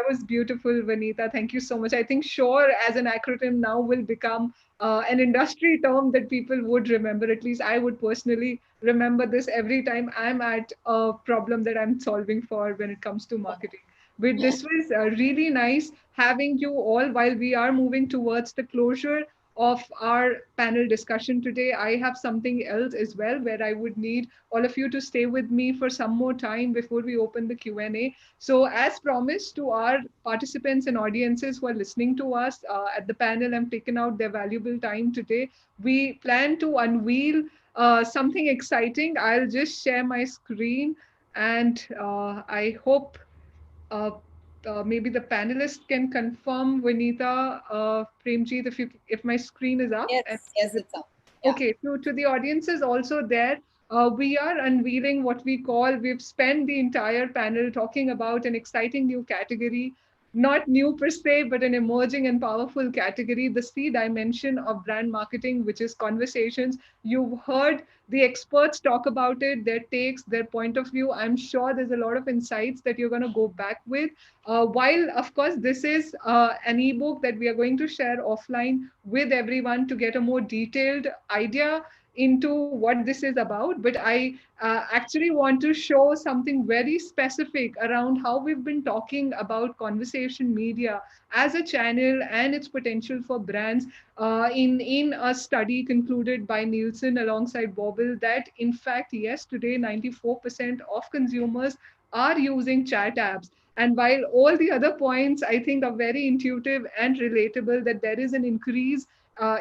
was beautiful, Vanita. Thank you so much. I think sure as an acronym now will become an industry term that people would remember. At least I would personally remember this every time I'm at a problem that I'm solving for when it comes to marketing. But this was really nice having you all while we are moving towards the closure of our panel discussion today. I have something else as well where I would need all of you to stay with me for some more time before we open the Q&A. So as promised to our participants and audiences who are listening to us at the panel and taken out their valuable time today, we plan to unveil something exciting. I'll just share my screen and I hope uh, maybe the panelists can confirm, Vanita, Premjeet, if my screen is up. And Yes, it's up. Yeah. okay, to the audiences also there, we are unveiling what we call, we've spent the entire panel talking about an exciting new category, not new per se, but an emerging and powerful category, the C dimension of brand marketing, which is conversations. You've heard the experts talk about it, their takes, their point of view. I'm sure there's a lot of insights that you're going to go back with. While, of course, this is an ebook that we are going to share offline with everyone to get a more detailed idea into what this is about. But I actually want to show something very specific around how we've been talking about conversation media as a channel and its potential for brands in a study concluded by Nielsen alongside Bobble that in fact, yes, today 94% of consumers are using chat apps. And while all the other points I think are very intuitive and relatable, that there is an increase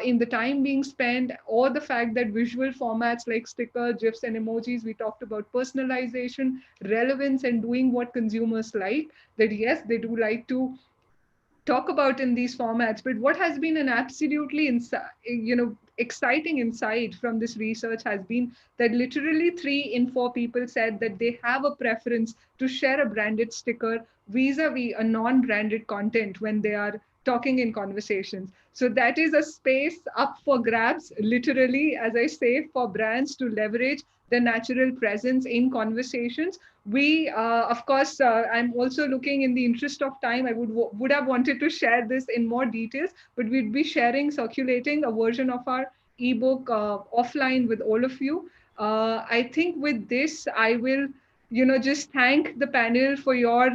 in the time being spent, or the fact that visual formats like sticker, GIFs, and emojis, we talked about personalization, relevance, and doing what consumers like, that yes, they do like to talk about in these formats. But what has been an absolutely exciting insight from this research has been that literally 3 in 4 people said that they have a preference to share a branded sticker vis-a-vis a non-branded content when they are talking in conversations. So that is a space up for grabs, literally, as I say, for brands to leverage the natural presence in conversations. We, of course, I'm also looking, in the interest of time, I would have wanted to share this in more details, but we'd be circulating a version of our ebook offline with all of you. I think with this, I will, just thank the panel for your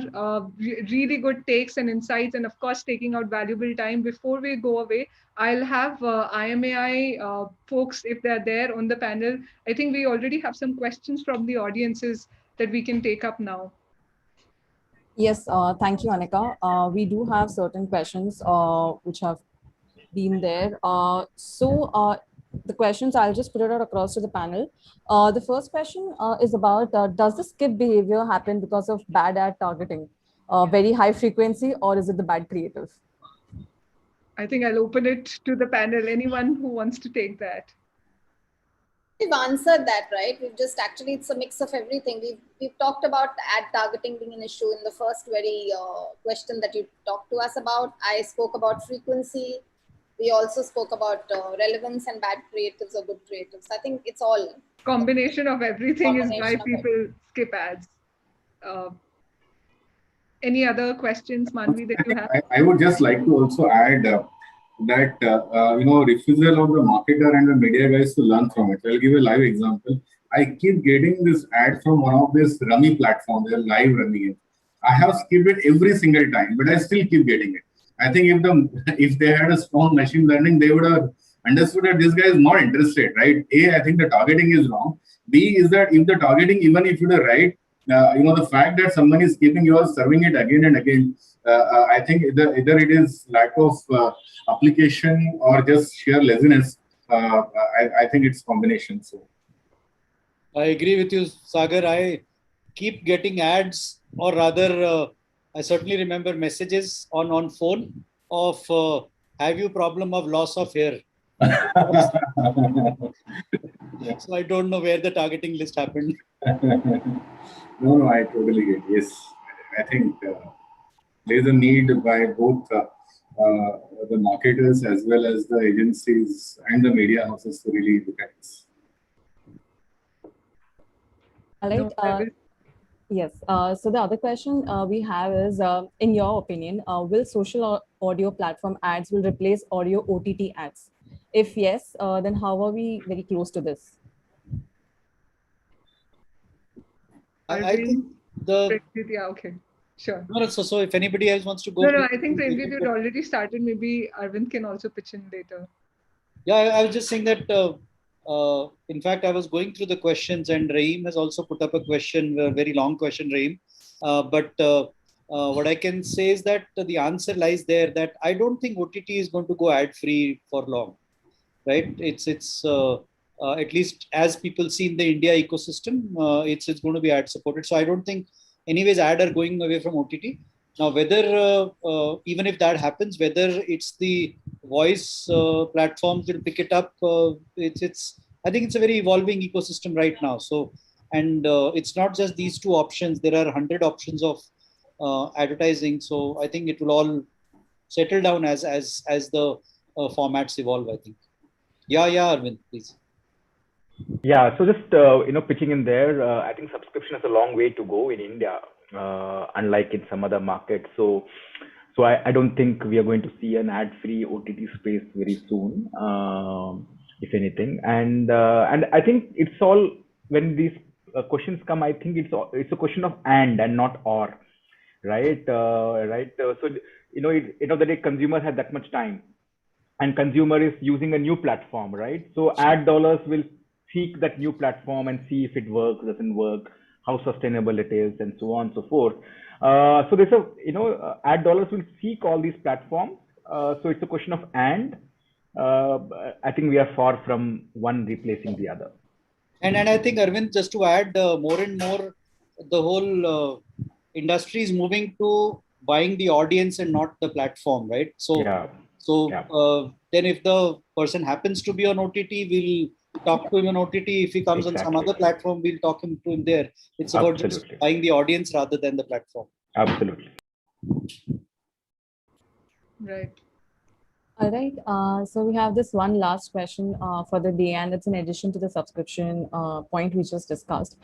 really good takes and insights, and of course, taking out valuable time. Before we go away, I'll have IMAI folks, if they're there on the panel. I think we already have some questions from the audiences that we can take up now. Yes, thank you, Anika. We do have certain questions which have been there. The questions, I'll just put it out across to the panel. The first question is about, does the skip behavior happen because of bad ad targeting? Very high frequency, or is it the bad creative? I think I'll open it to the panel. Anyone who wants to take that? We've answered that, right? We've just actually, it's a mix of everything. We've talked about ad targeting being an issue in the first very question that you talked to us about. I spoke about frequency. We also spoke about relevance and bad creatives or good creatives. I think it's all combination of everything is why people skip ads. Any other questions, Manvi, that you have? I would just like to also add that refusal of the marketer and the media guys to learn from it. I'll give a live example. I keep getting this ad from one of this rummy platforms. They're live running it. I have skipped it every single time, but I still keep getting it. I think if they had a strong machine learning, they would have understood that this guy is not interested, right? A, I think the targeting is wrong. B is that if the targeting, even if you're right, the fact that someone is keeping yours, serving it again and again, I think either it is lack of application or just sheer laziness. I think it's combination. So I agree with you, Sagar. I keep getting ads, or rather, I certainly remember messages on phone of have you problem of loss of hair? So I don't know where the targeting list happened. No, I totally get. Yes, I think there is a need by both the marketers as well as the agencies and the media houses to really look at this. All No, I right. will. Yes. So the other question we have is, in your opinion, will social audio platform ads will replace audio OTT ads? If yes, then how are we very close to this? I think Arvind, the Premjeet, yeah, okay, sure. no, so if anybody else wants to go, No, please, I think we Premjeet, can you'd go. already started. Maybe Arvind can also pitch in later. Yeah, I was just saying that. In fact, I was going through the questions, and Raheem has also put up a question, a very long question, Raheem. But what I can say is that the answer lies there. That I don't think OTT is going to go ad free for long, right? It's at least as people see in the India ecosystem, it's going to be ad supported. So I don't think, anyways, ad are going away from OTT. Now, whether even if that happens, whether it's the voice platforms will pick it up, it's I think it's a very evolving ecosystem right now. So, and it's not just these two options. There are 100 options of advertising. So I think it will all settle down as the formats evolve, I think. Yeah, Arvind, please. Yeah, so just pitching in there, I think subscription is a long way to go in India, unlike in some other markets. So I don't think we are going to see an ad-free OTT space very soon, if anything. And I think it's all when these questions come. I think it's a question of and not or, right? Right. So end of the day, consumers have that much time, and consumer is using a new platform, right? So ad dollars will seek that new platform and see if it works, doesn't work, how sustainable it is, and so on and so forth. So there's ad dollars will seek all these platforms. So it's a question of and. I think we are far from one replacing the other. And I think, Arvind, just to add, more and more, the whole industry is moving to buying the audience and not the platform, right? So, Yeah. Then if the person happens to be on OTT, we'll talk to him on OTT. If he comes on some Exactly. other platform, we'll talk to him there. It's about just Absolutely. buying the audience rather than the platform. Absolutely. Right. All right. So we have this one last question for the day, and it's in addition to the subscription point we just discussed.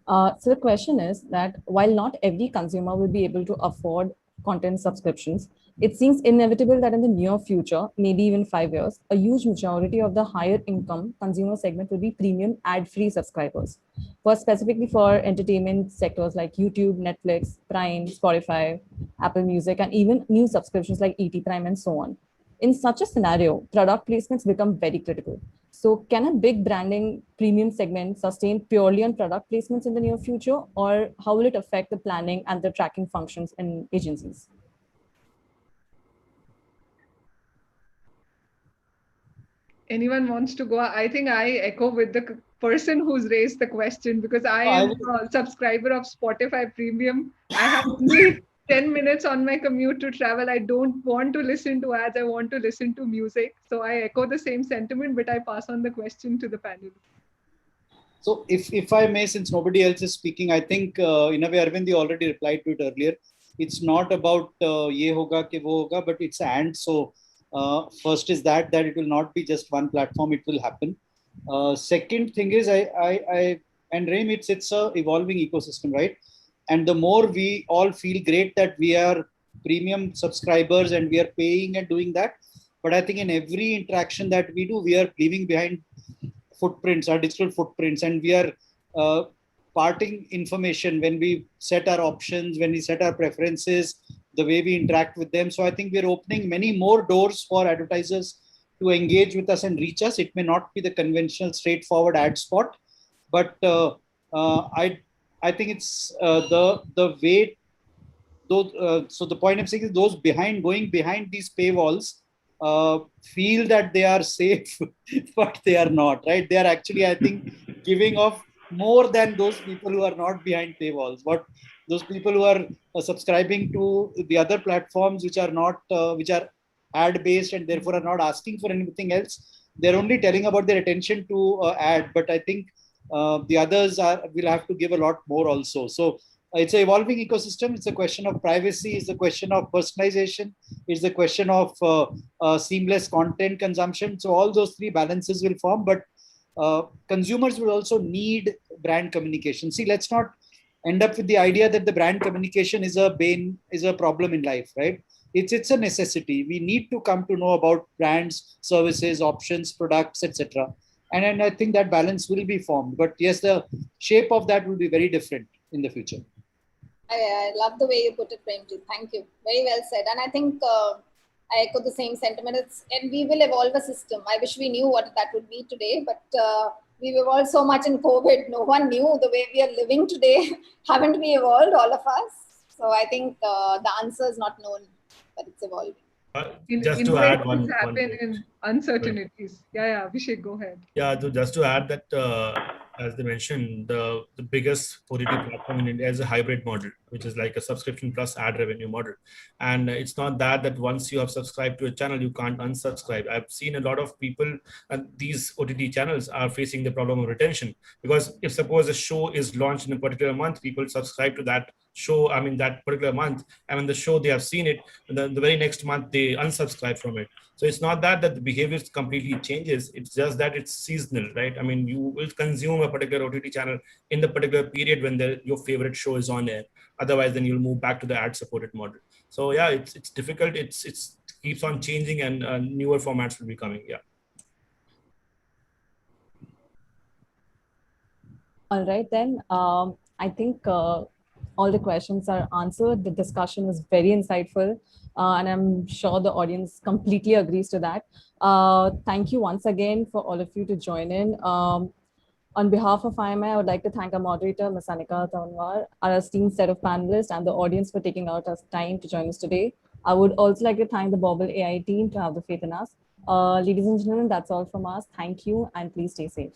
So the question is that while not every consumer will be able to afford content subscriptions, it seems inevitable that in the near future, maybe even 5 years, a huge majority of the higher income consumer segment will be premium ad-free subscribers. Specifically for entertainment sectors like YouTube, Netflix, Prime, Spotify, Apple Music, and even new subscriptions like ET Prime and so on. In such a scenario, product placements become very critical. So can a big branding premium segment sustain purely on product placements in the near future, or how will it affect the planning and the tracking functions in agencies? Anyone wants to go? I think I echo with the person who's raised the question, because I I am would- a subscriber of Spotify Premium. I have only 10 minutes on my commute to travel. I don't want to listen to ads. I want to listen to music. So I echo the same sentiment, but I pass on the question to the panel. So if I may, since nobody else is speaking, I think in a way, Arvind, you already replied to it earlier. It's not about ye hoga ke wo hoga, but it's and. So first is that it will not be just one platform. It will happen. Second thing is I and Raim, it's a evolving ecosystem, right? And the more we all feel great that we are premium subscribers and we are paying and doing that, but I think in every interaction that we do, we are leaving behind footprints, our digital footprints, and we are parting information when we set our options, when we set our preferences, the way we interact with them. So I think we're opening many more doors for advertisers to engage with us and reach us. It may not be the conventional, straightforward ad spot, but I think it's the way. So the point I'm saying is those going behind these paywalls feel that they are safe, but they are not, right? They are actually, I think, giving off more than those people who are not behind paywalls. What those people who are subscribing to the other platforms, which are not, which are ad based and therefore are not asking for anything else, they're only telling about their attention to ad. But I think The others will have to give a lot more also. So it's an evolving ecosystem. It's a question of privacy. It's a question of personalization. It's a question of seamless content consumption. So all those three balances will form. But consumers will also need brand communication. See, let's not end up with the idea that the brand communication is a problem in life, right? It's a necessity. We need to come to know about brands, services, options, products, etc. And I think that balance will be formed. But yes, the shape of that will be very different in the future. I love the way you put it, Premjeet. Thank you. Very well said. And I think I echo the same sentiment. And we will evolve a system. I wish we knew what that would be today, but we've evolved so much in COVID. No one knew the way we are living today. Haven't we evolved, all of us? So I think the answer is not known, but it's evolving. Just to add one happen bit. in uncertainties. Yeah, Abhishek, go ahead. Yeah, just to add that, as they mentioned, the biggest OTT platform in India is a hybrid model, which is like a subscription plus ad revenue model. And it's not that once you have subscribed to a channel, you can't unsubscribe. I've seen a lot of people, and these OTT channels are facing the problem of retention. Because if suppose a show is launched in a particular month, people subscribe to that show, that particular month, and when the show they have seen it, the very next month they unsubscribe from it. So it's not that the behavior completely changes. It's just that it's seasonal, right? You will consume a particular OTT channel in the particular period when your favorite show is on air. Otherwise, then you'll move back to the ad-supported model. So yeah, it's difficult. It's keeps on changing, and newer formats will be coming. Yeah. All right, then. I think all the questions are answered. The discussion was very insightful, and I'm sure the audience completely agrees to that. Thank you once again for all of you to join in. On behalf of IMI, I would like to thank our moderator, Ms. Anika, Tanwar, our esteemed set of panelists, and the audience for taking out us time to join us today. I would also like to thank the Bobble AI team to have the faith in us. Ladies and gentlemen, that's all from us. Thank you, and please stay safe.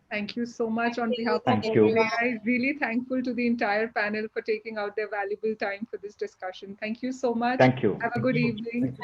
Thank you so much on behalf of Thank you. AI. Really thankful to the entire panel for taking out their valuable time for this discussion. Thank you so much. Thank you. Have a good evening.